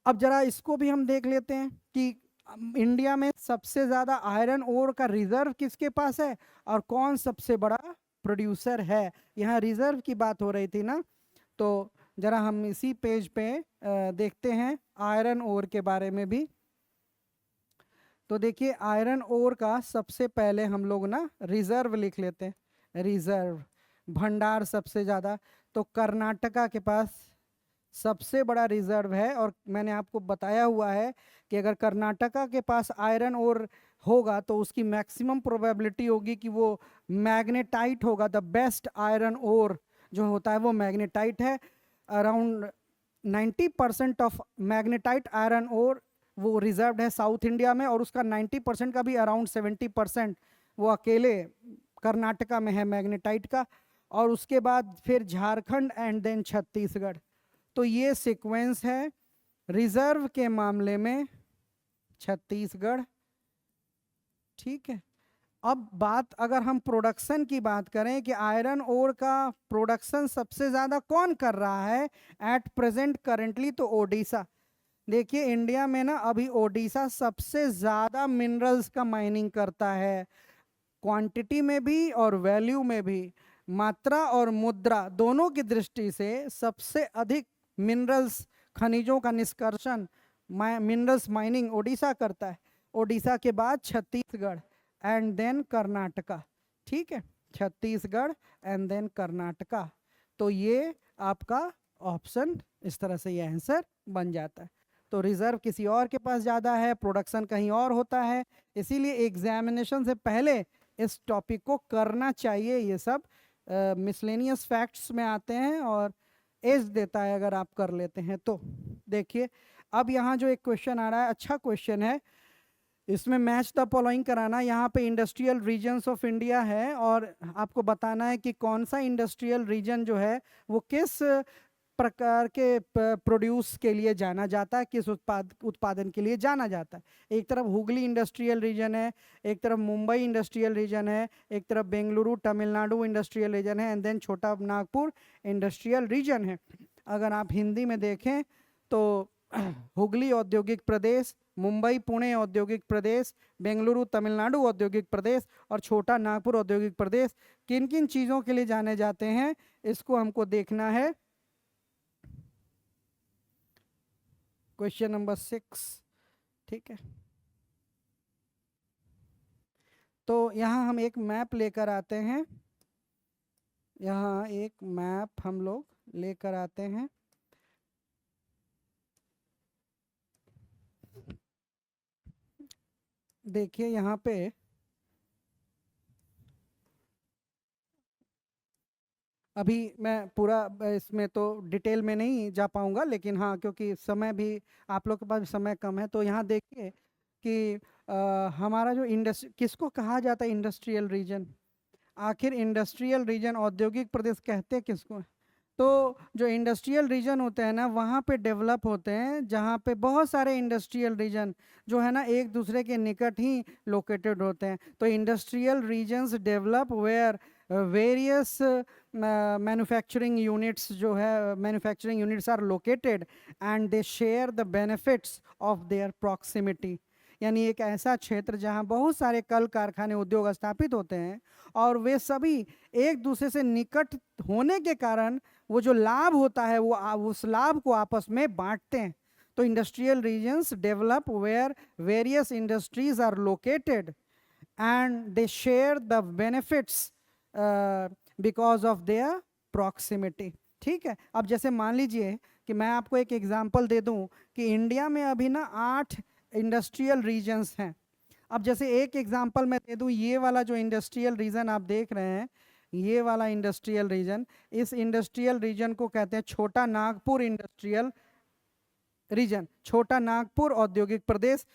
अब जरा इसको भी हम देख लेते हैं कि इंडिया में सबसे ज़्यादा आयरन ओर का रिजर्व किसके पास है और कौन सबसे बड़ा प्रोड्यूसर है। यहाँ रिजर्व की बात हो रही थी ना, तो जरा हम इसी पेज पे देखते हैं आयरन ओर के बारे में भी। तो देखिए आयरन ओर का सबसे पहले हम लोग ना रिजर्व लिख लेते हैं, रिजर्व भंडार सबसे ज़्यादा, तो कर्नाटका के पास सबसे बड़ा रिजर्व है। और मैंने आपको बताया हुआ है कि अगर कर्नाटका के पास आयरन ओर होगा तो उसकी मैक्सिमम प्रोबेबिलिटी होगी कि वो मैग्नेटाइट होगा, द बेस्ट आयरन ओर जो होता है वो मैग्नेटाइट है। Around 90% of magnetite iron ore वो रिजर्व है साउथ इंडिया में, और उसका 90% का भी अराउंड 70% वो अकेले कर्नाटका में है मैग्नेटाइट का, और उसके बाद फिर झारखंड एंड देन छत्तीसगढ़। तो ये सीक्वेंस है। रिजर्व के मामले में छत्तीसगढ़, ठीक है। अब बात अगर हम प्रोडक्शन की बात करें कि आयरन ओर का प्रोडक्शन सबसे ज़्यादा कौन कर रहा है एट प्रेजेंट करेंटली, तो ओडिशा। देखिए इंडिया में ना अभी ओडिशा सबसे ज़्यादा मिनरल्स का माइनिंग करता है, क्वांटिटी में भी और वैल्यू में भी, मात्रा और मुद्रा दोनों की दृष्टि से सबसे अधिक मिनरल्स खनिजों का निष्कर्षण मिनरल्स माइनिंग ओडिशा करता है। ओडिशा के बाद छत्तीसगढ़ एंड देन कर्नाटका, ठीक है, छत्तीसगढ़ एंड देन कर्नाटका। तो ये आपका ऑप्शन इस तरह से ये आंसर बन जाता है। तो रिजर्व किसी और के पास ज़्यादा है, प्रोडक्शन कहीं और होता है, इसीलिए एग्जामिनेशन से पहले इस टॉपिक को करना चाहिए। ये सब मिसलेनियस फैक्ट्स में आते हैं और एज देता है अगर आप कर लेते हैं तो। देखिए अब यहाँ जो एक क्वेश्चन आ रहा है, अच्छा क्वेश्चन है, इसमें मैच द फॉलोइंग कराना। यहाँ पे इंडस्ट्रियल रीजन्स ऑफ इंडिया है और आपको बताना है कि कौन सा इंडस्ट्रियल रीजन जो है वो किस प्रकार के प्रोड्यूस के लिए जाना जाता है, किस उत्पादन के लिए जाना जाता है। एक तरफ हुगली इंडस्ट्रियल रीजन है, एक तरफ मुंबई इंडस्ट्रियल रीजन है, एक तरफ बेंगलुरु तमिलनाडु इंडस्ट्रियल रीजन है, एंड देन छोटा नागपुर इंडस्ट्रियल रीजन है। अगर आप हिंदी में देखें तो हुगली औद्योगिक प्रदेश, मुंबई पुणे औद्योगिक प्रदेश, बेंगलुरु तमिलनाडु औद्योगिक प्रदेश और छोटा नागपुर औद्योगिक प्रदेश किन किन चीज़ों के लिए जाने जाते हैं, इसको हमको देखना है। क्वेश्चन नंबर 6, ठीक है। तो यहाँ हम एक मैप लेकर आते हैं, यहाँ एक मैप हम लोग लेकर आते हैं। देखिए यहाँ पे अभी मैं पूरा इसमें तो डिटेल में नहीं जा पाऊंगा, लेकिन हाँ क्योंकि समय भी आप लोग के पास समय कम है, तो यहाँ देखिए कि हमारा जो किसको कहा जाता है इंडस्ट्रियल रीजन, आखिर इंडस्ट्रियल रीजन औद्योगिक प्रदेश कहते हैं किसको? तो जो इंडस्ट्रियल रीजन होते हैं ना वहाँ पे डेवलप होते हैं जहाँ पे बहुत सारे इंडस्ट्रियल रीजन जो है ना एक दूसरे के निकट ही लोकेटेड होते हैं। तो industrial regions develop where various manufacturing units जो है manufacturing units are located and they share the benefits of their proximity. यानी एक ऐसा क्षेत्र जहाँ बहुत सारे कल कारखाने उद्योग स्थापित होते हैं और वे सभी एक दूसरे से निकट होने के कारण वो जो लाभ होता है वो उस लाभ को आपस में बांटते हैं। तो industrial regions develop where various industries are located and they share the benefits because of their proximity. ठीक है, अब जैसे मान लीजिए कि मैं आपको एक एग्जांपल दे दूं कि इंडिया में अभी ना 8 इंडस्ट्रियल रीजन्स हैं। अब जैसे एक एग्जांपल मैं दे दूं, ये वाला जो इंडस्ट्रियल रीजन आप देख रहे हैं, ये वाला इंडस्ट्रियल रीजन, इस इंडस्ट्रियल रीजन को कहते हैं छोटा नागपुर इंडस्ट्रियल रीजन, छोटा नागपुर औद्योगिक प्रदेश।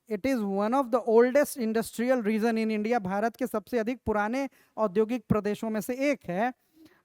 It is one of the oldest industrial region in India, Bharat के सबसे अधिक पुराने औद्योगिक प्रदेशों में से एक है।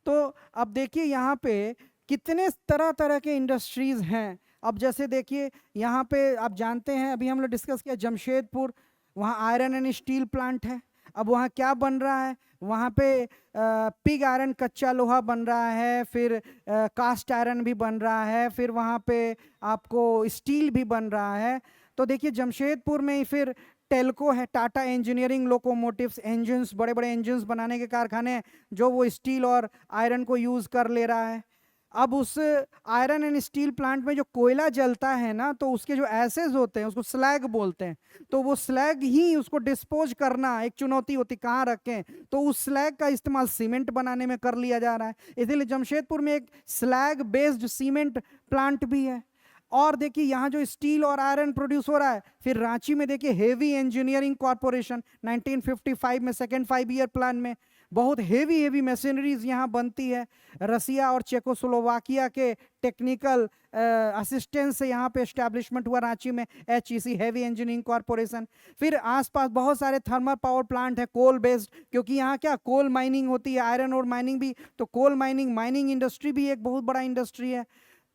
तो अब देखिए यहाँ पे कितने तरह तरह के इंडस्ट्रीज हैं। अब जैसे देखिए यहाँ पे आप जानते हैं अभी हम लोग डिस्कस किया जमशेदपुर, वहाँ आयरन एंड स्टील प्लांट है। अब वहाँ क्या बन रहा है, वहाँ पे पिग आयरन कच्चा लोहा बन रहा है, फिर कास्ट आयरन भी बन रहा है, फिर वहाँ पे आपको स्टील भी बन रहा है। तो देखिए जमशेदपुर में ही फिर टेल्को है, टाटा इंजीनियरिंग लोकोमोटिव्स, इंजन्स, बड़े बड़े इंजन्स बनाने के कारखाने जो वो स्टील और आयरन को यूज़ कर ले रहा है। अब उस आयरन एंड स्टील प्लांट में जो कोयला जलता है ना, तो उसके जो एसेज होते हैं उसको स्लैग बोलते हैं। तो वो स्लैग ही उसको डिस्पोज करना एक चुनौती होती, कहाँ रखें। तो उस स्लैग का इस्तेमाल सीमेंट बनाने में कर लिया जा रहा है, इसीलिए जमशेदपुर में एक स्लैग बेस्ड सीमेंट प्लांट भी है। और देखिए यहाँ जो स्टील और आयरन प्रोड्यूस हो रहा है, फिर रांची में देखिए हेवी इंजीनियरिंग कॉरपोरेशन 1955 में सेकेंड 5 ईयर प्लान में बहुत हेवी मशीनरीज यहाँ बनती है। रसिया और चेकोस्लोवाकिया के टेक्निकल असिस्टेंस से यहाँ पे एस्टैब्लिशमेंट हुआ रांची में HEC हेवी इंजीनियरिंग कॉरपोरेशन। फिर आसपास बहुत सारे थर्मल पावर प्लांट है कोल बेस्ड, क्योंकि यहाँ क्या कोल माइनिंग होती है, आयरन और माइनिंग भी, तो कोल माइनिंग इंडस्ट्री भी एक बहुत बड़ा इंडस्ट्री है,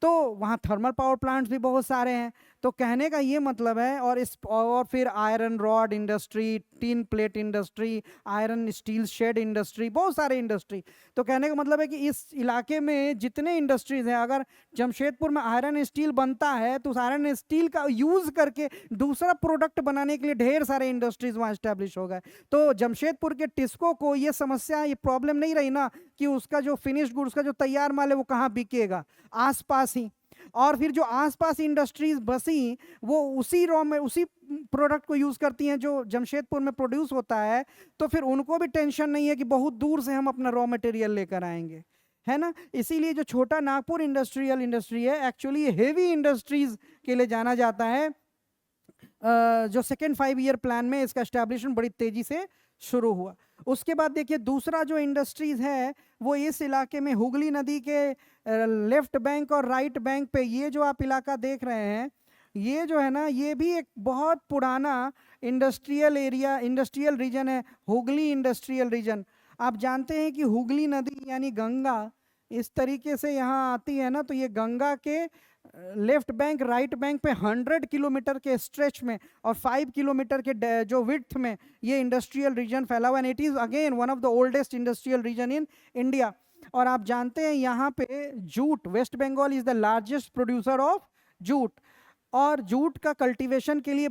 तो वहाँ थर्मल पावर प्लांट्स भी बहुत सारे हैं। तो कहने का ये मतलब है, और फिर iron rod industry, tin plate industry, iron steel shed industry, बहुत सारे इंडस्ट्री। तो कहने का मतलब है कि इस इलाके में जितने इंडस्ट्रीज हैं, अगर जमशेदपुर में आयरन स्टील बनता है तो उस आयरन स्टील का यूज करके दूसरा प्रोडक्ट बनाने के लिए ढेर सारे इंडस्ट्रीज वहाँ स्टैब्लिश हो गए। तो जमशेदपुर के टिस्को को ये समस्या, ये प्रॉब्लम नहीं रही ना कि उसका जो फिनिश्ड गुड्स का जो तैयार माल है वो कहाँ बिकेगा, आसपास ही। और फिर जो आसपास इंडस्ट्रीज बसी वो उसी उसी प्रोडक्ट को यूज करती हैं जो जमशेदपुर में प्रोड्यूस होता है, तो फिर उनको भी टेंशन नहीं है कि बहुत दूर से हम अपना रॉ मटेरियल लेकर आएंगे, है ना। इसीलिए जो छोटा नागपुर इंडस्ट्रियल इंडस्ट्री है, एक्चुअली हेवी इंडस्ट्रीज के लिए जाना जाता है। जो सेकेंड 5 ईयर प्लान में इसका एस्टैब्लिशमेंट बड़ी तेजी से शुरू हुआ। उसके बाद देखिए दूसरा जो इंडस्ट्रीज है वो इस इलाके में हुगली नदी के लेफ्ट बैंक और राइट बैंक पे, ये जो आप इलाका देख रहे हैं, ये जो है ना, ये भी एक बहुत पुराना इंडस्ट्रियल एरिया, इंडस्ट्रियल रीजन है, हुगली इंडस्ट्रियल रीजन। आप जानते हैं कि हुगली नदी यानी गंगा इस तरीके से यहाँ आती है ना, तो ये गंगा के लेफ्ट बैंक राइट बैंक पे 100 किलोमीटर के स्ट्रेच में और 5 किलोमीटर के जो विड्थ में ये इंडस्ट्रियल रीजन फैला हुआ है। It is again one of the oldest industrial region in India. और आप जानते हैं यहाँ पे jute, West Bengal is the largest producer of jute, और जूट का कल्टीवेशन के लिए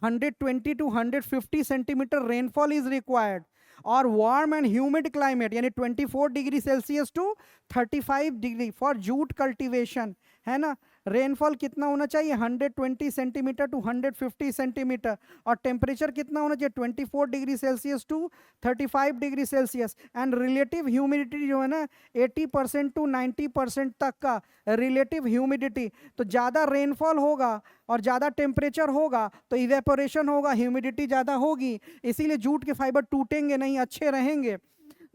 120 to 150 centimetre rainfall is required, और वार्म एंड ह्यूमिड क्लाइमेट यानी 24 degree Celsius to 35 degree for jute cultivation, है ना। रेनफॉल कितना होना चाहिए, 120 सेंटीमीटर टू 150 सेंटीमीटर, और टेम्परेचर कितना होना चाहिए, 24 degree Celsius to 35 degree Celsius. And relative humidity जो है ना 80% टू 90% तक का रिलेटिव ह्यूमिडिटी। तो ज़्यादा रेनफॉल होगा और ज़्यादा टेम्परेचर होगा तो इवेपोरेशन होगा, ह्यूमिडिटी ज़्यादा होगी, इसीलिए जूट के फाइबर टूटेंगे नहीं, अच्छे रहेंगे।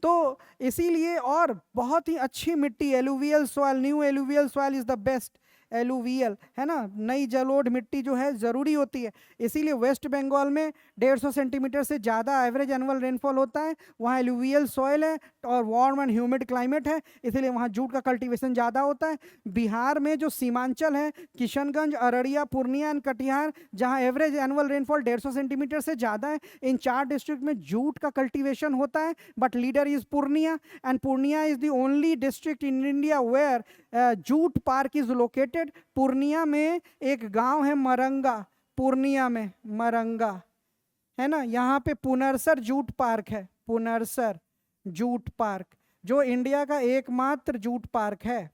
तो इसीलिए, और बहुत ही अच्छी मिट्टी, alluvial soil, new alluvial soil is the best alluvial, है ना, नई जलोढ़ मिट्टी जो है ज़रूरी होती है। इसीलिए वेस्ट बंगाल में 150 सेंटीमीटर से ज़्यादा एवरेज एनुअल रेनफॉल होता है, वहाँ एलुवियल सॉइल है और वार्म एंड ह्यूमिड क्लाइमेट है, इसीलिए वहाँ जूट का कल्टीवेशन ज़्यादा होता है। बिहार में जो सीमांचल है, किशनगंज, अररिया, पूर्णिया एंड कटिहार, जहाँ एवरेज एनुअल रेनफॉल 150 सेंटीमीटर से ज़्यादा है, इन 4 डिस्ट्रिक्ट में जूट का कल्टीवेशन होता है। But leader is Purnia, and Purnia is the only district in India where jute park is located. Purnia में एक गांव है मरंगा, पूर्णिया में मरंगा, है ना, यहाँ पे पुनरसर जूट पार्क है, पुनरसर जूट पार्क, जो इंडिया का एकमात्र जूट पार्क है।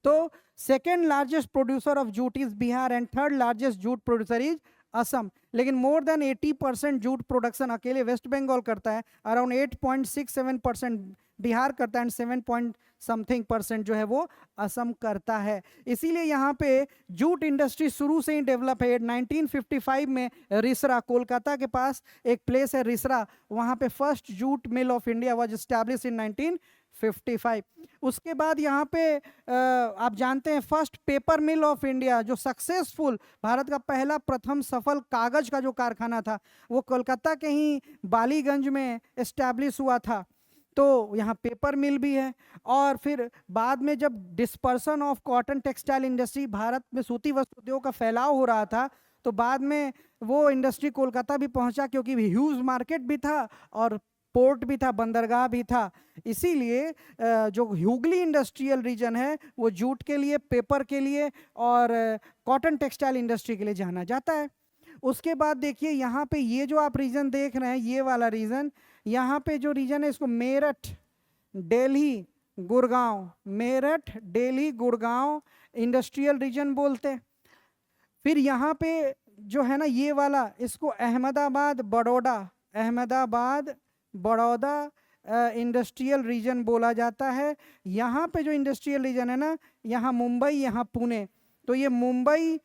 तो second largest producer of jute is Bihar and third largest jute producer is Assam. लेकिन मोर देन 80% जूट प्रोडक्शन अकेले वेस्ट बंगाल करता है, अराउंड 8.67% बिहार करता है, एंड 7% जो है वो असम करता है। इसीलिए यहाँ पे जूट इंडस्ट्री शुरू से ही डेवलप है। 1955 में रिसरा, कोलकाता के पास एक प्लेस है रिसरा, वहाँ पे first jute mill of India was establish in 1955। उसके बाद यहाँ पे आप जानते हैं first paper mill of India, जो सक्सेसफुल, भारत का पहला प्रथम सफल कागज का जो कारखाना था वो कोलकाता के ही बालीगंज में एस्टैब्लिश हुआ था। तो यहाँ पेपर मिल भी है। और फिर बाद में जब dispersion of cotton textile industry, Bharat में सूती वस्त्र उद्योग का फैलाव हो रहा था, तो बाद में वो इंडस्ट्री कोलकाता भी पहुंचा, क्योंकि ह्यूज मार्केट भी था और पोर्ट भी था, बंदरगाह भी था। इसीलिए जो हुगली इंडस्ट्रियल रीजन है वो जूट के लिए, पेपर के लिए और कॉटन टेक्सटाइल इंडस्ट्री के लिए जाना जाता है। उसके बाद देखिए यहाँ पे ये जो आप रीजन देख रहे हैं, ये वाला रीजन, यहाँ पे जो रीजन है इसको मेरठ, दिल्ली, गुड़गांव, मेरठ, दिल्ली, गुड़गांव इंडस्ट्रियल रीजन बोलते हैं। फिर यहाँ पे जो है ना ये वाला, इसको अहमदाबाद, बड़ौदा, अहमदाबाद, बड़ौदा इंडस्ट्रियल रीजन बोला जाता है। यहाँ पे जो इंडस्ट्रियल रीजन है ना, यहाँ मुंबई, यहाँ पुणे, तो ये मुंबई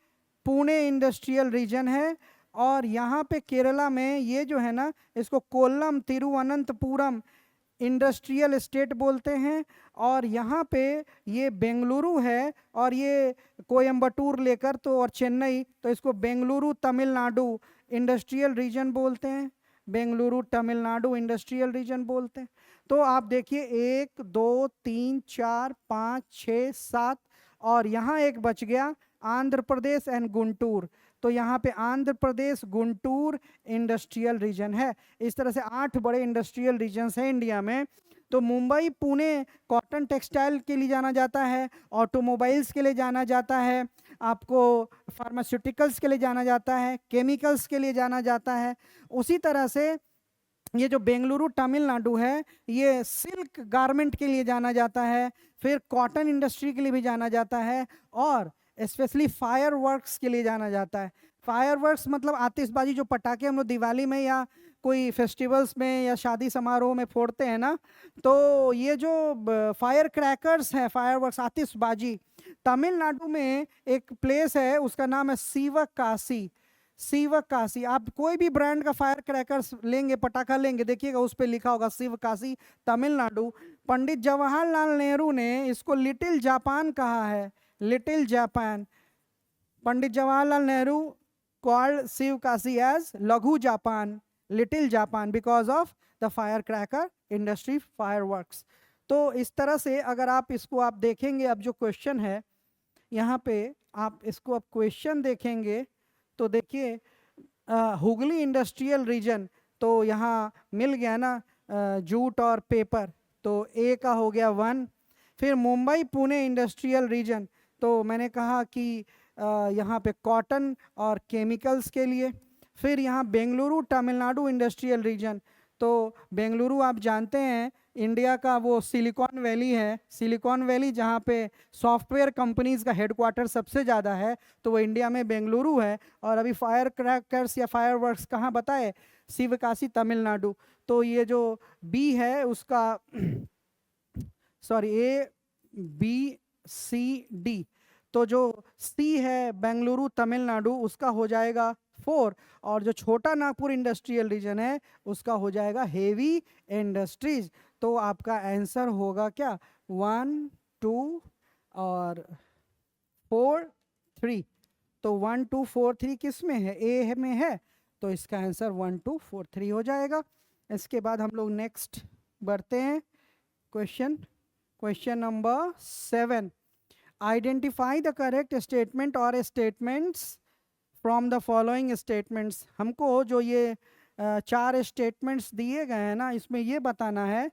पुणे इंडस्ट्रियल रीजन है। और यहाँ पे केरला में ये जो है ना, इसको कोल्लम तिरुवनंतपुरम इंडस्ट्रियल एस्टेट बोलते हैं। और यहाँ पे ये बेंगलुरु है, और ये कोयम्बटूर लेकर तो और चेन्नई, तो इसको बेंगलुरु तमिलनाडु इंडस्ट्रियल रीजन बोलते हैं, बेंगलुरु तमिलनाडु इंडस्ट्रियल रीजन बोलते हैं। तो आप देखिए 1 2 3 4 5 6 7, और यहाँ एक बच गया आंध्र प्रदेश एंड गुंटूर। तो यहाँ पे आंध्र प्रदेश गुंटूर इंडस्ट्रियल रीजन है। इस तरह से 8 बड़े इंडस्ट्रियल रीजन्स हैं इंडिया में। तो मुंबई पुणे कॉटन टेक्सटाइल के लिए जाना जाता है, ऑटोमोबाइल्स के लिए जाना जाता है, आपको फार्मास्यूटिकल्स के लिए जाना जाता है, केमिकल्स के लिए जाना जाता है। उसी तरह से ये जो बेंगलुरु तमिलनाडु है, ये सिल्क गारमेंट के लिए जाना जाता है, फिर कॉटन इंडस्ट्री के लिए भी जाना जाता है, और स्पेशली फायर वर्क्स के लिए जाना जाता है। फायर वर्क्स मतलब आतिशबाजी, जो पटाखे हम लोग दिवाली में या कोई फेस्टिवल्स में या शादी समारोह में फोड़ते हैं ना, तो ये जो फायर क्रैकर्स हैं, फायर वर्क्स, आतिशबाजी, तमिलनाडु में एक प्लेस है उसका नाम है शिवकाशी। शिवकाशी, आप कोई भी ब्रांड का फायर क्रैकर्स लेंगे, पटाखा लेंगे, देखिएगा उस पर लिखा होगा शिवकाशी तमिलनाडु। पंडित जवाहरलाल नेहरू ने इसको लिटिल जापान कहा है, little Japan. Pandit Jawaharlal Nehru called Shivkashi as Laghu Japan, Little Japan, because of the firecracker industry fireworks। तो इस तरह से अगर आप इसको आप देखेंगे, अब जो क्वेश्चन है यहाँ पे आप इसको अब क्वेश्चन देखेंगे तो देखिए हुगली इंडस्ट्रियल रीजन, तो यहाँ मिल गया ना जूट और पेपर, तो ए का हो गया 1। फिर मुंबई पुणे इंडस्ट्रियल रीजन, तो मैंने कहा कि यहाँ पे कॉटन और केमिकल्स के लिए। फिर यहाँ बेंगलुरु तमिलनाडु इंडस्ट्रियल रीजन, तो बेंगलुरु आप जानते हैं इंडिया का वो सिलिकॉन वैली है, सिलिकॉन वैली जहाँ पे सॉफ्टवेयर कंपनीज का हेडक्वार्टर सबसे ज़्यादा है, तो वो इंडिया में बेंगलुरु है। और अभी फायर क्रैकर्स या फायर वर्क्स कहाँ बताए, शिवकाशी तमिलनाडु। तो ये जो बी है उसका sorry A B C D, तो जो सी है बेंगलुरु तमिलनाडु उसका हो जाएगा 4, और जो छोटा नागपुर इंडस्ट्रियल रीजन है उसका हो जाएगा हेवी इंडस्ट्रीज। तो आपका आंसर होगा क्या 1 2 और 4 3। तो 1 2 4 3 किस में है, ए में है, तो इसका आंसर 1 2 4 3 हो जाएगा। इसके बाद हम लोग नेक्स्ट बढ़ते हैं question number 7। Identify the correct statement और statements from the following statements. हमको जो ये 4 स्टेटमेंट्स दिए गए हैं ना, इसमें ये बताना है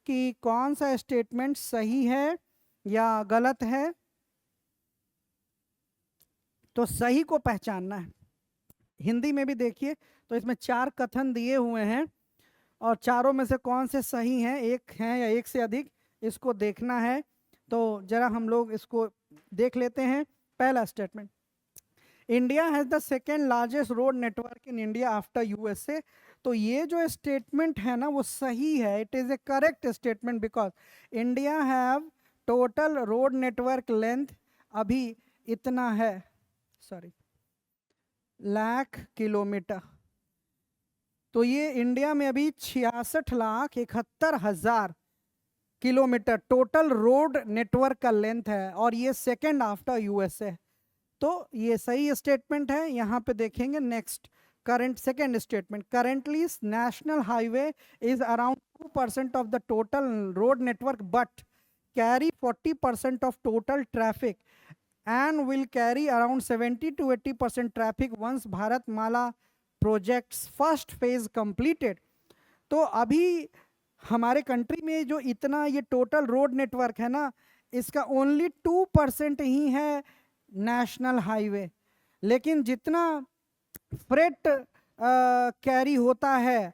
कि कौन सा स्टेटमेंट सही है या गलत है। तो सही को पहचानना है। हिंदी में भी देखिए, तो इसमें 4 कथन दिए हुए हैं, और चारों में से कौन से सही हैं, एक हैं या एक से अधिक, इसको देखना है। तो जरा हम लोग इसको देख लेते हैं। पहला statement, India has the second largest road network in India after USA. तो ये जो स्टेटमेंट है ना वो सही है, it is A correct statement, because India have total road network length अभी इतना है, सॉरी लाख किलोमीटर। तो ये इंडिया में अभी 66,71,000 किलोमीटर टोटल रोड नेटवर्क का लेंथ है, और ये सेकेंड आफ्टर यूएसए। तो ये सही स्टेटमेंट है। यहाँ पे देखेंगे next current second statement, currently national highway is around 2% of the total road network but carry 40% of total traffic and will carry around 70 to 80% traffic once Bharatmala projects first phase completed. तो अभी हमारे country में जो इतना ये total road network है ना, इसका ओनली 2% ही है नेशनल हाईवे, लेकिन जितना फ्रेट कैरी होता है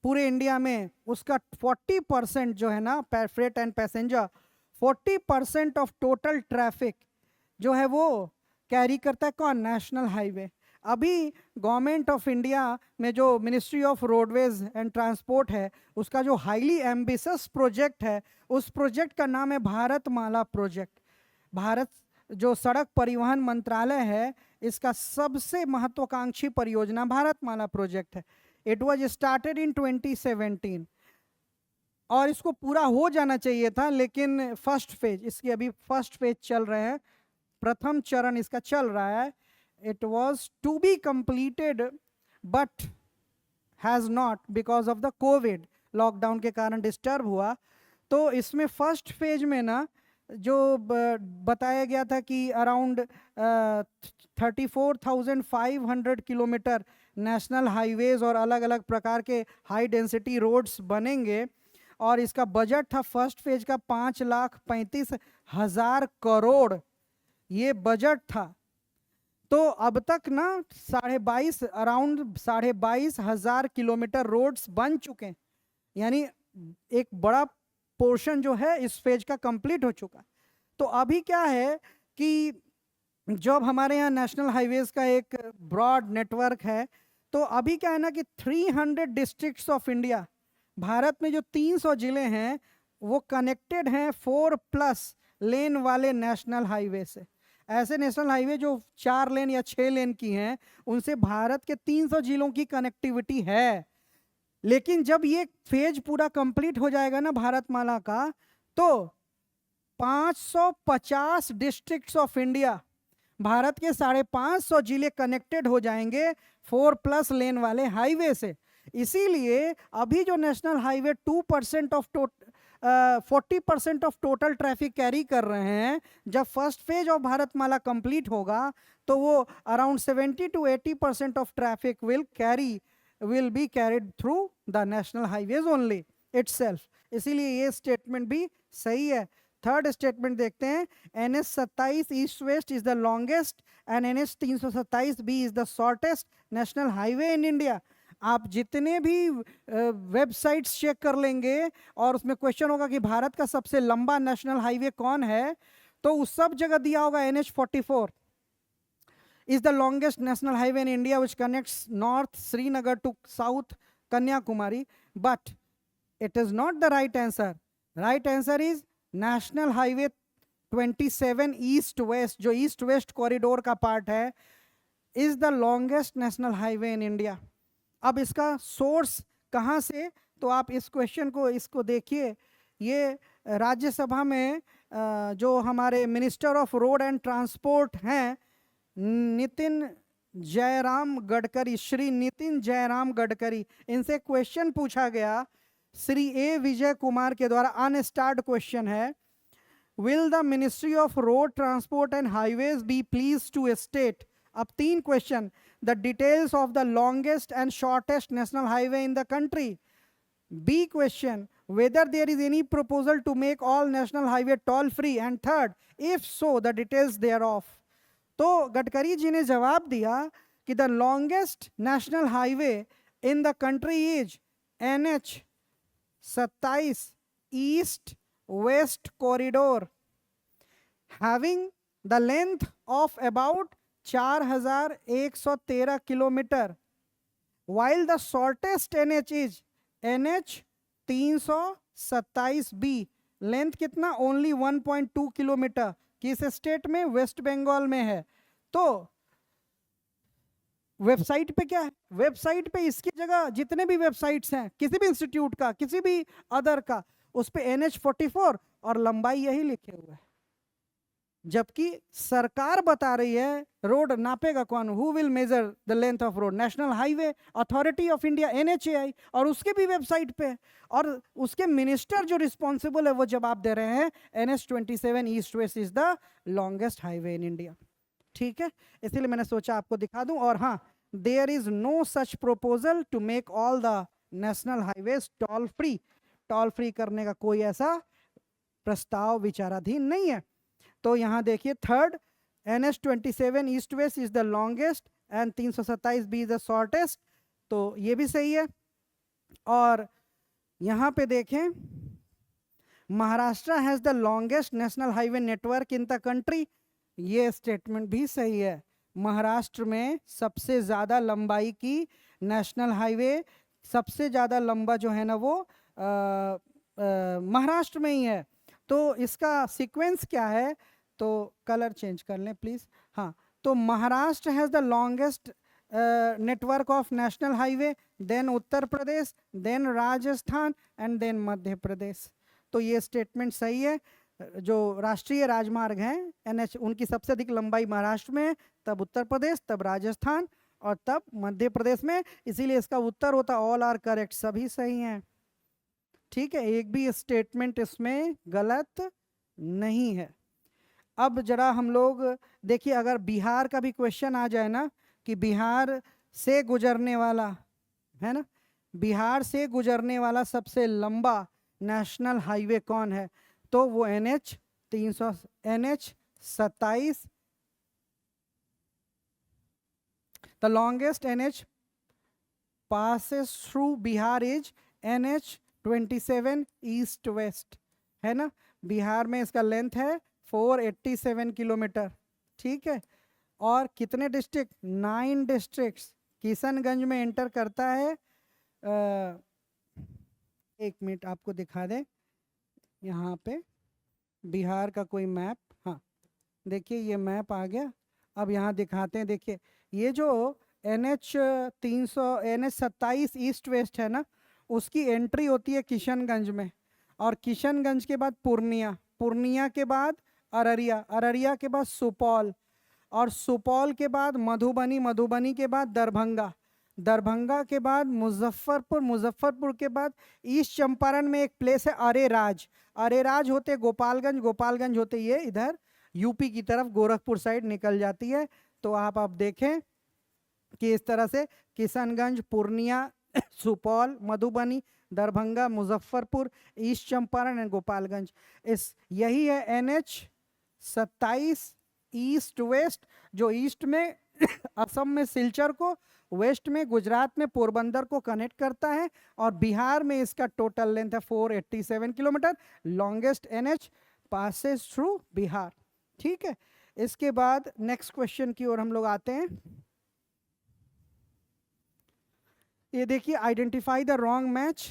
पूरे इंडिया में उसका 40% जो है ना, freight and passenger, 40% of total traffic जो है वो कैरी करता है कौन, नेशनल हाईवे। अभी गवर्नमेंट ऑफ इंडिया में जो ministry of roadways and transport है, उसका जो हाईली एम्बिशियस प्रोजेक्ट है, उस प्रोजेक्ट का नाम है भारतमाला प्रोजेक्ट। भारत जो सड़क परिवहन मंत्रालय है, इसका सबसे महत्वाकांक्षी परियोजना भारतमाला प्रोजेक्ट है। इट वाज स्टार्टेड इन 2017 और इसको पूरा हो जाना चाहिए था, लेकिन फर्स्ट फेज, इसकी अभी फर्स्ट फेज चल रहे हैं, प्रथम चरण इसका चल रहा है। It was to be completed but has not, because of the covid, lockdown के कारण डिस्टर्ब हुआ। तो इसमें फर्स्ट फेज में ना जो बताया गया था कि अराउंड 34,500 किलोमीटर नेशनल हाईवेज और अलग अलग प्रकार के हाई डेंसिटी रोड्स बनेंगे, और इसका बजट था फर्स्ट फेज का 5,35,000 करोड़, ये बजट था। तो अब तक ना अराउंड 22,500 किलोमीटर रोड्स बन चुके हैं, यानी एक बड़ा पोर्शन जो है इस फेज का कंप्लीट हो चुका। तो अभी क्या है कि जब हमारे यहाँ नेशनल हाईवेज का एक ब्रॉड नेटवर्क है, तो अभी क्या है ना कि 300 डिस्ट्रिक्ट्स ऑफ इंडिया, भारत में जो 300 जिले हैं, वो कनेक्टेड हैं 4+ लेन वाले नेशनल हाईवे से। ऐसे नेशनल हाईवे जो 4 लेन या 6 लेन की हैं, उनसे भारत के 300 जिलों की कनेक्टिविटी है। लेकिन जब ये फेज पूरा कंप्लीट हो जाएगा ना भारतमाला का, तो 550 डिस्ट्रिक्ट्स ऑफ इंडिया, भारत के 550 जिले कनेक्टेड हो जाएंगे 4+ लेन वाले हाईवे से। इसीलिए अभी जो national highway 2% of 40% of total traffic carry कर रहे हैं, जब first phase of Bharatmala complete होगा तो वो around 70 to 80% of traffic will be carried through the national highways only itself। इसीलिए ये स्टेटमेंट भी सही है। थर्ड स्टेटमेंट देखते हैं, NH-27 east west is the longest and NH-327B is the shortest national highway in India. आप जितने भी वेबसाइट्स चेक कर लेंगे और उसमें क्वेश्चन होगा कि भारत का सबसे लंबा नेशनल हाईवे कौन है, तो उस सब जगह दिया होगा NH-44 is the longest national highway in India which connects North Srinagar to South Kanyakumari, but it is not the right answer. Right answer is National Highway 27 East West, जो East West corridor का part है, is the longest national highway in India। अब इसका source कहाँ से, तो आप इस क्वेश्चन को इसको देखिए। ये राज्यसभा में जो हमारे minister of road and transport हैं, नितिन जयराम गडकरी, श्री नितिन जयराम गडकरी, इनसे क्वेश्चन पूछा गया श्री ए विजय कुमार के द्वारा। अनस्टार्ड क्वेश्चन है, will the ministry of road transport and highways be please to state. अब 3 question, the details of the longest and shortest national highway in the country. B question, whether there is any proposal to make all national highway toll free, and third, if so, the details thereof। तो गडकरी जी ने जवाब दिया कि the longest national highway in the country is NH-27 east west corridor, having the length of about 4,113 kilometre, while the shortest NH is NH-327B, length कितना, only 1.2 kilometre. किस state में, waste Bengal में है। तो वेबसाइट पे क्या है, वेबसाइट पे इसकी जगह जितने भी वेबसाइट्स हैं किसी भी इंस्टीट्यूट का, किसी भी अदर का, उस पे NH-44 और लंबाई यही लिखे हुए है। जबकि सरकार बता रही है रोड नापेगा कौन, who will measure the length of road, national highway authority of India NHAI, और उसके भी वेबसाइट पे, और उसके मिनिस्टर जो रिस्पॉन्सिबल है वो जवाब दे रहे हैं NH-27 east west is the longest highway in India. ठीक है, इसलिए मैंने सोचा आपको दिखा दूं। और हाँ, there is no such proposal to make all the national highways toll free. Toll free करने का कोई ऐसा प्रस्ताव विचाराधीन नहीं है। तो यहाँ देखिए, third, NH-27 east west is the longest and 327B is the shortest, तो ये भी सही है। और यहाँ पे देखें, Maharashtra has the longest national highway network in the country, ये स्टेटमेंट भी सही है। महाराष्ट्र में सबसे ज़्यादा लंबाई की नेशनल हाईवे, सबसे ज़्यादा लंबा जो है ना वो महाराष्ट्र में ही है। तो इसका सीक्वेंस क्या है, तो कलर चेंज कर लें प्लीज। हाँ, तो Maharashtra has the longest network of national highway, then Uttar Pradesh, then Rajasthan and then Madhya Pradesh. तो ये स्टेटमेंट सही है। जो राष्ट्रीय राजमार्ग हैं एनएच, उनकी सबसे अधिक लंबाई महाराष्ट्र में है, तब उत्तर प्रदेश, तब राजस्थान और तब मध्य प्रदेश में। इसीलिए इसका उत्तर होता ऑल आर करेक्ट, सभी सही हैं। ठीक है, एक भी स्टेटमेंट इसमें गलत नहीं है। अब जरा हम लोग देखिए, अगर बिहार का भी क्वेश्चन आ जाए ना कि बिहार से गुजरने वाला है ना, बिहार से गुजरने वाला सबसे लंबा नेशनल हाईवे कौन है, तो वो NH 300, NH 27, the longest NH passes through Bihar is NH 27 east west, है ना। बिहार में इसका लेंथ है 487 किलोमीटर। ठीक है, और कितने डिस्ट्रिक्ट, 9 डिस्ट्रिक्ट्स किशनगंज में एंटर करता है। एक मिनट आपको दिखा दें यहाँ पे बिहार का कोई मैप। हाँ देखिए, ये मैप आ गया। अब यहाँ दिखाते हैं, देखिए ये जो NH 27 ईस्ट वेस्ट है ना, उसकी एंट्री होती है किशनगंज में, और किशनगंज के बाद पूर्णिया, पूर्णिया के बाद अररिया, अररिया के बाद सुपौल, और सुपौल के बाद मधुबनी, मधुबनी के बाद दरभंगा, दरभंगा के बाद मुजफ्फरपुर, मुजफ्फरपुर के बाद ईस्ट चंपारण में एक प्लेस है अरेराज, अरेराज होते गोपालगंज, गोपालगंज होते ये इधर यूपी की तरफ गोरखपुर साइड निकल जाती है। तो आप देखें कि इस तरह से किशनगंज, पूर्णिया, सुपौल, मधुबनी, दरभंगा, मुजफ्फरपुर, ईस्ट चंपारण एंड गोपालगंज, इस यही है NH 27 ईस्ट वेस्ट, जो ईस्ट में असम में सिलचर को, वेस्ट में गुजरात में पोरबंदर को कनेक्ट करता है, और बिहार में इसका टोटल लेंथ है 487 kilometre. Longest NH passes through Bihar. ठीक है, इसके बाद नेक्स्ट क्वेश्चन की ओर हम लोग आते हैं। ये देखिए, आइडेंटिफाई द रॉन्ग मैच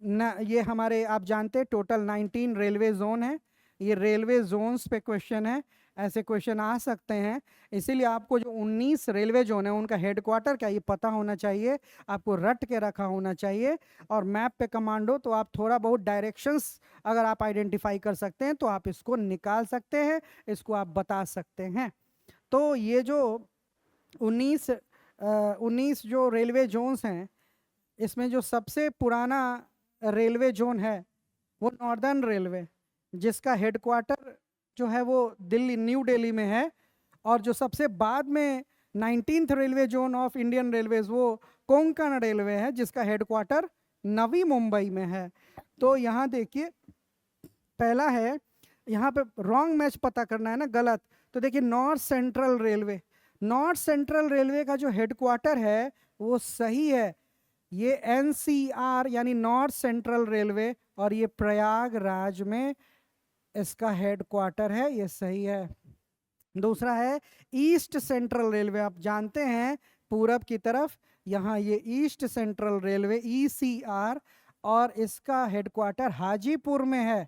ना, ये हमारे आप जानते हैं टोटल 19 रेलवे जोन है, ये रेलवे जोन्स पे क्वेश्चन है, ऐसे क्वेश्चन आ सकते हैं। इसीलिए आपको जो 19 रेलवे जोन है उनका हेडक्वार्टर क्या ये पता होना चाहिए, आपको रट के रखा होना चाहिए। और मैप पे कमांड हो तो आप थोड़ा बहुत डायरेक्शंस अगर आप आइडेंटिफाई कर सकते हैं तो आप इसको निकाल सकते हैं, इसको आप बता सकते हैं। तो ये जो 19 जो रेलवे जोन्स हैं, इसमें जो सबसे पुराना रेलवे जोन है वो नॉर्दर्न रेलवे, जिसका हेडक्वार्टर जो है वो दिल्ली, न्यू दिल्ली में है, और जो सबसे बाद में 19th railway zone of Indian railways वो कोंकण रेलवे है, जिसका हेडक्वार्टर नवी मुंबई में है। तो यहाँ देखिए, पहला है यहाँ पे रॉन्ग मैच पता करना है ना, गलत। तो देखिए, north central railway, north central railway का जो हेडक्वार्टर है वो सही है, ये NCR यानी नॉर्थ सेंट्रल रेलवे, और ये प्रयागराज में इसका हेडक्वार्टर है, ये सही है। दूसरा है ईस्ट सेंट्रल रेलवे, आप जानते हैं पूरब की तरफ, यहाँ ये ईस्ट सेंट्रल रेलवे ECR, और इसका हेडक्वार्टर हाजीपुर में है।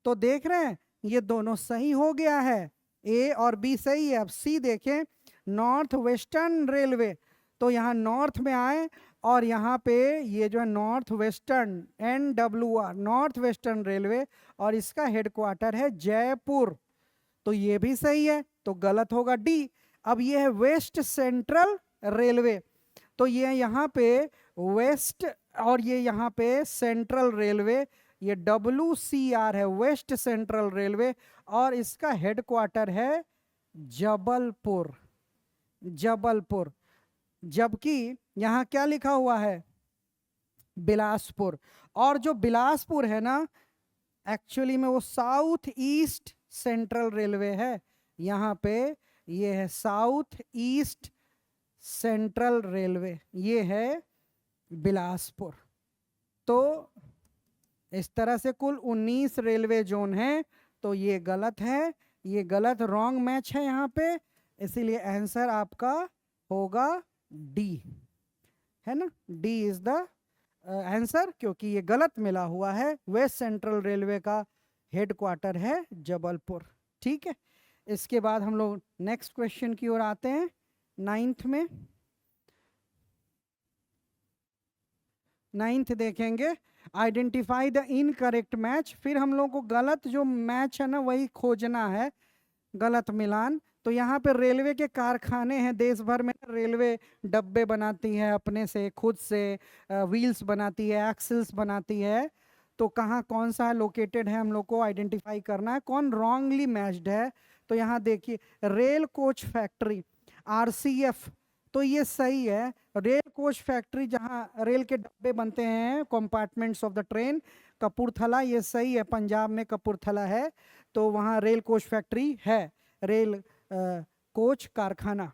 तो देख रहे हैं ये दोनों सही हो गया है, A और B सही है। अब C देखें, नॉर्थ वेस्टर्न रेलवे, तो यहाँ नॉर्थ में आए और यहाँ पे ये जो है north western NWR, north western railway, और इसका हेडक्वार्टर है जयपुर, तो ये भी सही है, तो गलत होगा D। अब ये है वेस्ट सेंट्रल रेलवे, तो ये यहाँ पे वेस्ट और ये यहाँ पे सेंट्रल रेलवे, ये WCR है, वेस्ट सेंट्रल रेलवे, और इसका हेडक्वार्टर है जबलपुर, जबलपुर। जबकि यहाँ क्या लिखा हुआ है, बिलासपुर, और जो बिलासपुर है ना एक्चुअली में वो साउथ ईस्ट सेंट्रल रेलवे है, यहाँ पे ये है साउथ ईस्ट सेंट्रल रेलवे, ये है बिलासपुर। तो इस तरह से कुल 19 रेलवे जोन हैं, तो ये गलत है, ये गलत रॉन्ग मैच है यहाँ पे, इसीलिए आंसर आपका होगा D, है ना, D इज द आंसर, क्योंकि ये गलत मिला हुआ है। वेस्ट सेंट्रल रेलवे का हेडक्वार्टर है जबलपुर। ठीक है, इसके बाद हम लोग नेक्स्ट क्वेश्चन की ओर आते हैं। 9th में 9th देखेंगे, आइडेंटिफाई द इनकरेक्ट मैच। फिर हम लोग को गलत जो मैच है ना वही खोजना है, गलत मिलान। तो यहाँ पे रेलवे के कारखाने हैं देश भर में, रेलवे डब्बे बनाती है अपने से खुद से, व्हील्स बनाती है, एक्सल्स बनाती है। तो कहाँ कौन सा लोकेटेड है हम लोग को आइडेंटिफाई करना है, कौन रॉन्गली मैच्ड है। तो यहाँ देखिए रेल कोच फैक्ट्री RCF, तो ये सही है। रेल कोच फैक्ट्री जहाँ रेल के डब्बे बनते हैं, compartments of the train, Kapurthala, ये सही है, पंजाब में कपूरथला है। तो वहाँ रेल कोच फैक्ट्री है, रेल कोच कारखाना।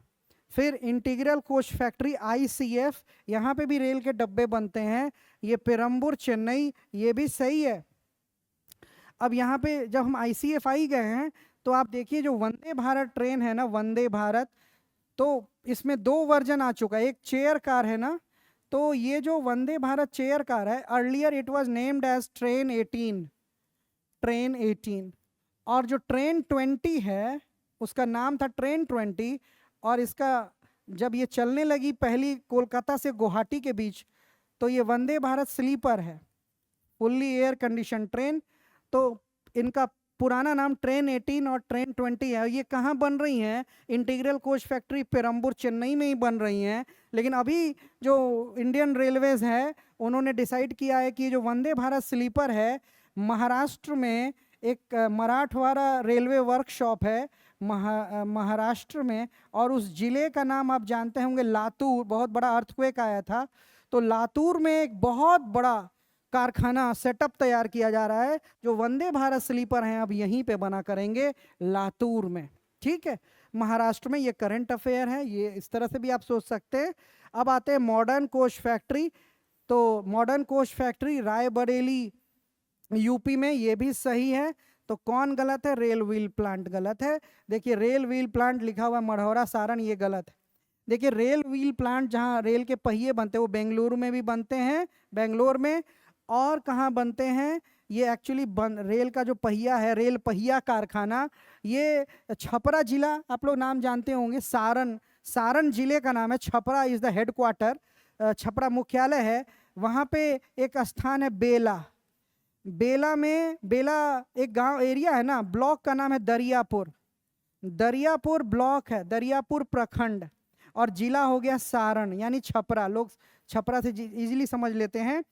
फिर इंटीग्रल कोच फैक्ट्री ICF, यहाँ पे भी रेल के डब्बे बनते हैं, ये पेरम्बूर चेन्नई, ये भी सही है। अब यहाँ पे जब हम ICF आई गए हैं तो आप देखिए जो वंदे भारत ट्रेन है ना, वंदे भारत, तो इसमें 2 वर्जन आ चुका है। एक चेयर कार है ना, तो ये जो वंदे भारत चेयर कार है, earlier it was named as train 18, और जो ट्रेन 20 है उसका नाम था ट्रेन 20। और इसका जब ये चलने लगी पहली कोलकाता से गुवाहाटी के बीच, तो ये वंदे भारत स्लीपर है, फुल्ली एयर कंडीशन ट्रेन। तो इनका पुराना नाम ट्रेन 18 और ट्रेन 20 है। ये कहाँ बन रही हैं? Integral coach factory Perambur Chennai में ही बन रही हैं। लेकिन अभी जो इंडियन रेलवेज है उन्होंने डिसाइड किया है कि जो वंदे भारत स्लीपर है, महाराष्ट्र में एक मराठवाड़ा रेलवे वर्कशॉप है महाराष्ट्र में, और उस जिले का नाम आप जानते होंगे लातूर। बहुत बड़ा अर्थक्वेक आया था, तो लातूर में एक बहुत बड़ा कारखाना सेटअप तैयार किया जा रहा है। जो वंदे भारत स्लीपर हैं अब यहीं पे बना करेंगे लातूर में, ठीक है, महाराष्ट्र में। ये करंट अफेयर है, ये इस तरह से भी आप सोच सकते हैं। अब आते हैं मॉडर्न कोच फैक्ट्री। तो modern coach factory Raebareli UP में, ये भी सही है। तो कौन गलत है? रेल व्हील प्लांट गलत है। देखिए रेल व्हील प्लांट लिखा हुआ मढ़ौरा सारण, ये गलत है। देखिए रेल व्हील प्लांट जहाँ रेल के पहिए बनते हैं वो बेंगलुरु में भी बनते हैं, बेंगलोर में। और कहाँ बनते हैं? ये एक्चुअली रेल का जो पहिया है, रेल पहिया कारखाना, ये छपरा जिला, आप लोग नाम जानते होंगे, सारण जिले का नाम है। Chhapra is the headquarter, Chhapra मुख्यालय है। वहाँ पे एक स्थान है बेला, बेला में, बेला एक गांव एरिया है ना, ब्लॉक का नाम है दरियापुर, दरियापुर ब्लॉक है, दरियापुर प्रखंड, और जिला हो गया सारण यानी छपरा। लोग छपरा से इजीली समझ लेते हैं।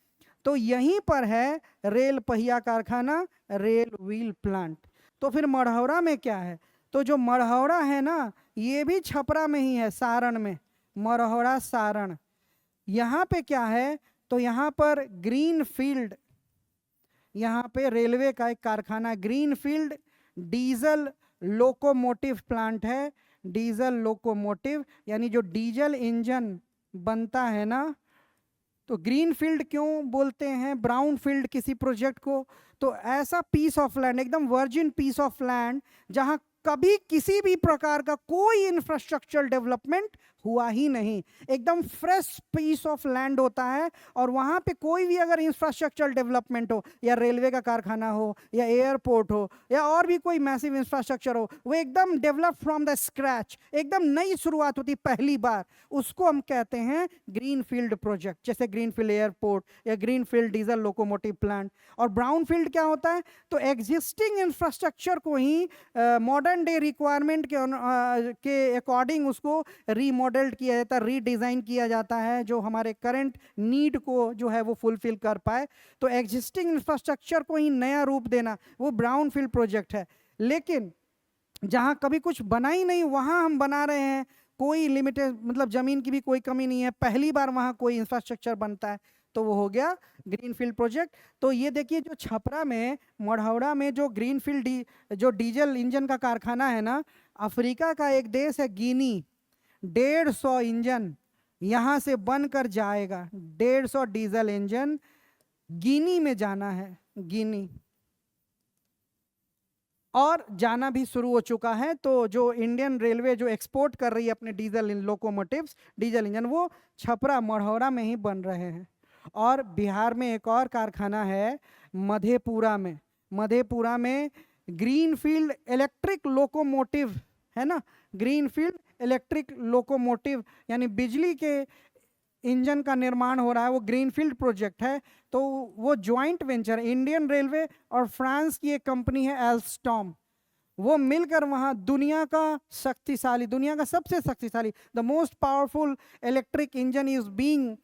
तो यहीं पर है रेल पहिया कारखाना, रेल व्हील प्लांट। तो फिर मढ़ौरा में क्या है? तो जो मढ़ौरा है ना ये भी छपरा में ही है, सारण में, मढ़ौरा सारण। यहाँ पे क्या है? तो यहाँ पर ग्रीन फील्ड, यहाँ पे रेलवे का एक कारखाना green field diesel locomotive plant है। डीजल लोकोमोटिव यानी जो डीजल इंजन बनता है ना, तो ग्रीन फील्ड क्यों बोलते हैं ब्राउन फील्ड किसी प्रोजेक्ट को? तो ऐसा पीस ऑफ लैंड, एकदम वर्जिन पीस ऑफ लैंड, जहां कभी किसी भी प्रकार का कोई इंफ्रास्ट्रक्चर डेवलपमेंट हुआ ही नहीं, एकदम फ्रेश पीस ऑफ लैंड होता है। और वहाँ पे कोई भी अगर इंफ्रास्ट्रक्चर डेवलपमेंट हो, या रेलवे का कारखाना हो, या एयरपोर्ट हो, या और भी कोई मैसिव इंफ्रास्ट्रक्चर हो, वो एकदम डेवलप फ्रॉम द स्क्रैच, एकदम नई शुरुआत होती पहली बार, उसको हम कहते हैं ग्रीन फील्ड प्रोजेक्ट। जैसे ग्रीन फील्ड एयरपोर्ट या green field diesel locomotive plant. और ब्राउन फील्ड क्या होता है? तो एग्जिस्टिंग इंफ्रास्ट्रक्चर को ही मॉडर्न डे रिक्वायरमेंट के अकॉर्डिंग उसको रीमॉडल्ड किया जाता है, रीडिज़ाइन किया जाता है, जो हमारे करंट नीड को जो है वो फुलफिल कर पाए। तो एग्जिस्टिंग इंफ्रास्ट्रक्चर को ही नया रूप देना वो ब्राउन फील्ड प्रोजेक्ट है। लेकिन जहाँ कभी कुछ बना ही नहीं वहाँ हम बना रहे हैं, कोई लिमिटेड, मतलब ज़मीन की भी कोई कमी नहीं है, पहली बार वहाँ कोई इंफ्रास्ट्रक्चर बनता है, तो वो हो गया ग्रीनफील्ड प्रोजेक्ट। तो ये देखिए जो छपरा में, मढ़ौरा में जो ग्रीनफील्ड जो डीजल इंजन का कारखाना है ना, अफ्रीका का एक देश है गिनी, 150 इंजन यहाँ से बनकर जाएगा, 150 डीजल इंजन गिनी में जाना है, गिनी, और जाना भी शुरू हो चुका है। तो जो इंडियन रेलवे जो एक्सपोर्ट कर रही है अपने डीजल लोकोमोटिव्स, डीजल इंजन, वो छपरा मढ़ौरा में ही बन रहे हैं। और बिहार में एक और कारखाना है मधेपुरा में, मधेपुरा में ग्रीनफील्ड इलेक्ट्रिक लोकोमोटिव है ना, ग्रीनफील्ड इलेक्ट्रिक लोकोमोटिव यानी बिजली के इंजन का निर्माण हो रहा है, वो ग्रीनफील्ड प्रोजेक्ट है। तो वो ज्वाइंट वेंचर इंडियन रेलवे और फ्रांस की एक कंपनी है एल्स्टॉम, वो मिलकर वहाँ दुनिया का सबसे शक्तिशाली the most powerful electric engine is being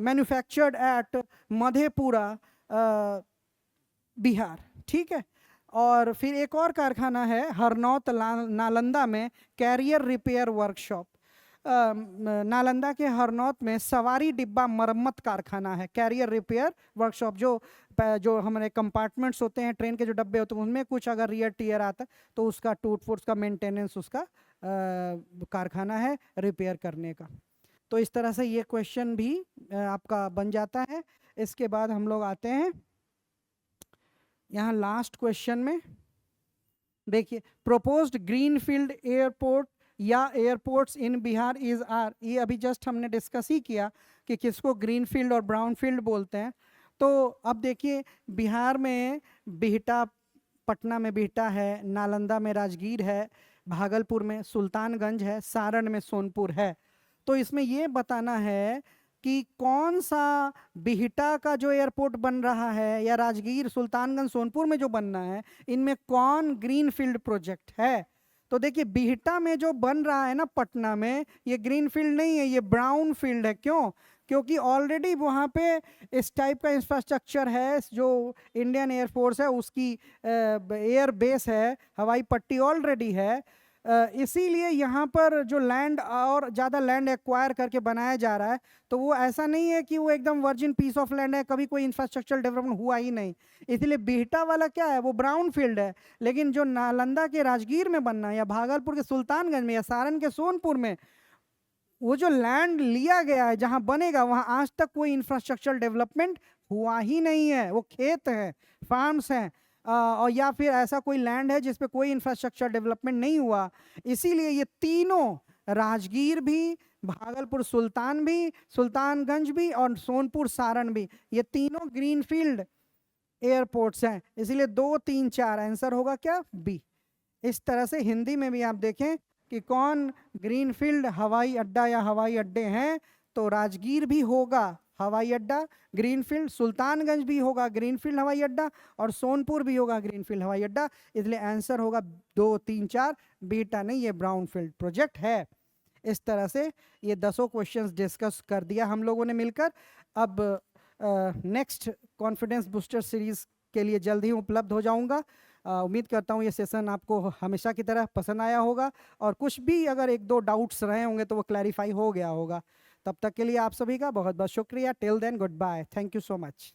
manufactured at Madhepura Bihar, ठीक है। और फिर एक और कारखाना है हरनौत नालंदा में, कैरियर रिपेयर वर्कशॉप। नालंदा के हरनौत में सवारी डिब्बा मरम्मत कारखाना है, कैरियर रिपेयर वर्कशॉप। जो हमारे कंपार्टमेंट्स होते हैं ट्रेन के, जो डब्बे होते हैं, उनमें कुछ अगर रियर टीयर आता है तो उसका टूट फूट, उसका मेंटेनेंस, उसका कारखाना है रिपेयर करने का। तो इस तरह से ये क्वेश्चन भी आपका बन जाता है। इसके बाद हम लोग आते हैं यहाँ लास्ट क्वेश्चन में। देखिए, प्रोपोज्ड ग्रीनफील्ड एयरपोर्ट या airports in Bihar is are, ये अभी जस्ट हमने डिस्कस ही किया कि किसको ग्रीनफील्ड और ब्राउनफील्ड बोलते हैं। तो अब देखिए, बिहार में बिहटा, पटना में बिहटा है, नालंदा में राजगीर है, भागलपुर में सुल्तानगंज है, सारण में सोनपुर है। तो इसमें ये बताना है कि कौन सा बिहटा का जो एयरपोर्ट बन रहा है या राजगीर, सुल्तानगंज, सोनपुर में जो बनना है, इनमें कौन ग्रीनफील्ड प्रोजेक्ट है। तो देखिए, बिहटा में जो बन रहा है ना पटना में, ये ग्रीनफील्ड नहीं है, ये ब्राउन फील्ड है। क्यों? क्योंकि ऑलरेडी वहाँ पे इस टाइप का इंफ्रास्ट्रक्चर है, जो इंडियन एयरफोर्स है उसकी एयर बेस है, हवाई पट्टी ऑलरेडी है। इसीलिए यहाँ पर जो लैंड और ज़्यादा लैंड एक्वायर करके बनाया जा रहा है, तो वो ऐसा नहीं है कि वो एकदम वर्जिन पीस ऑफ लैंड है, कभी कोई इंफ्रास्ट्रक्चर डेवलपमेंट हुआ ही नहीं। इसलिए बिहटा वाला क्या है, वो ब्राउन फील्ड है। लेकिन जो नालंदा के राजगीर में बनना है, या भागलपुर के सुल्तानगंज में, या सारण के सोनपुर में, वो जो लैंड लिया गया है जहाँ बनेगा, वहाँ आज तक कोई इंफ्रास्ट्रक्चर डेवलपमेंट हुआ ही नहीं है। वो खेत हैं, फार्म्स हैं, और या फिर ऐसा कोई लैंड है जिस पे कोई इंफ्रास्ट्रक्चर डेवलपमेंट नहीं हुआ। इसीलिए ये तीनों, राजगीर भी, भागलपुर सुल्तानगंज भी और सोनपुर सारण भी, ये तीनों ग्रीनफील्ड एयरपोर्ट्स हैं। इसीलिए 2, 3, 4 आंसर होगा क्या, बी। इस तरह से हिंदी में भी आप देखें कि कौन ग्रीनफील्ड हवाई अड्डा या हवाई अड्डे हैं, तो राजगीर भी होगा हवाई अड्डा ग्रीनफील्ड, सुल्तानगंज भी होगा ग्रीनफील्ड हवाई अड्डा, और सोनपुर भी होगा ग्रीनफील्ड हवाई अड्डा। इसलिए आंसर होगा 2, 3, 4, बीटा नहीं, ये ब्राउनफील्ड प्रोजेक्ट है। इस तरह से ये 10 क्वेश्चंस डिस्कस कर दिया हम लोगों ने मिलकर। अब नेक्स्ट कॉन्फिडेंस बूस्टर सीरीज के लिए जल्द ही उपलब्ध हो जाऊंगा। उम्मीद करता हूँ ये सेशन आपको हमेशा की तरह पसंद आया होगा, और कुछ भी अगर 1-2 डाउट्स रहे होंगे तो वो क्लैरिफाई हो गया होगा। तब तक के लिए आप सभी का बहुत बहुत शुक्रिया। Till then, goodbye, thank you so much.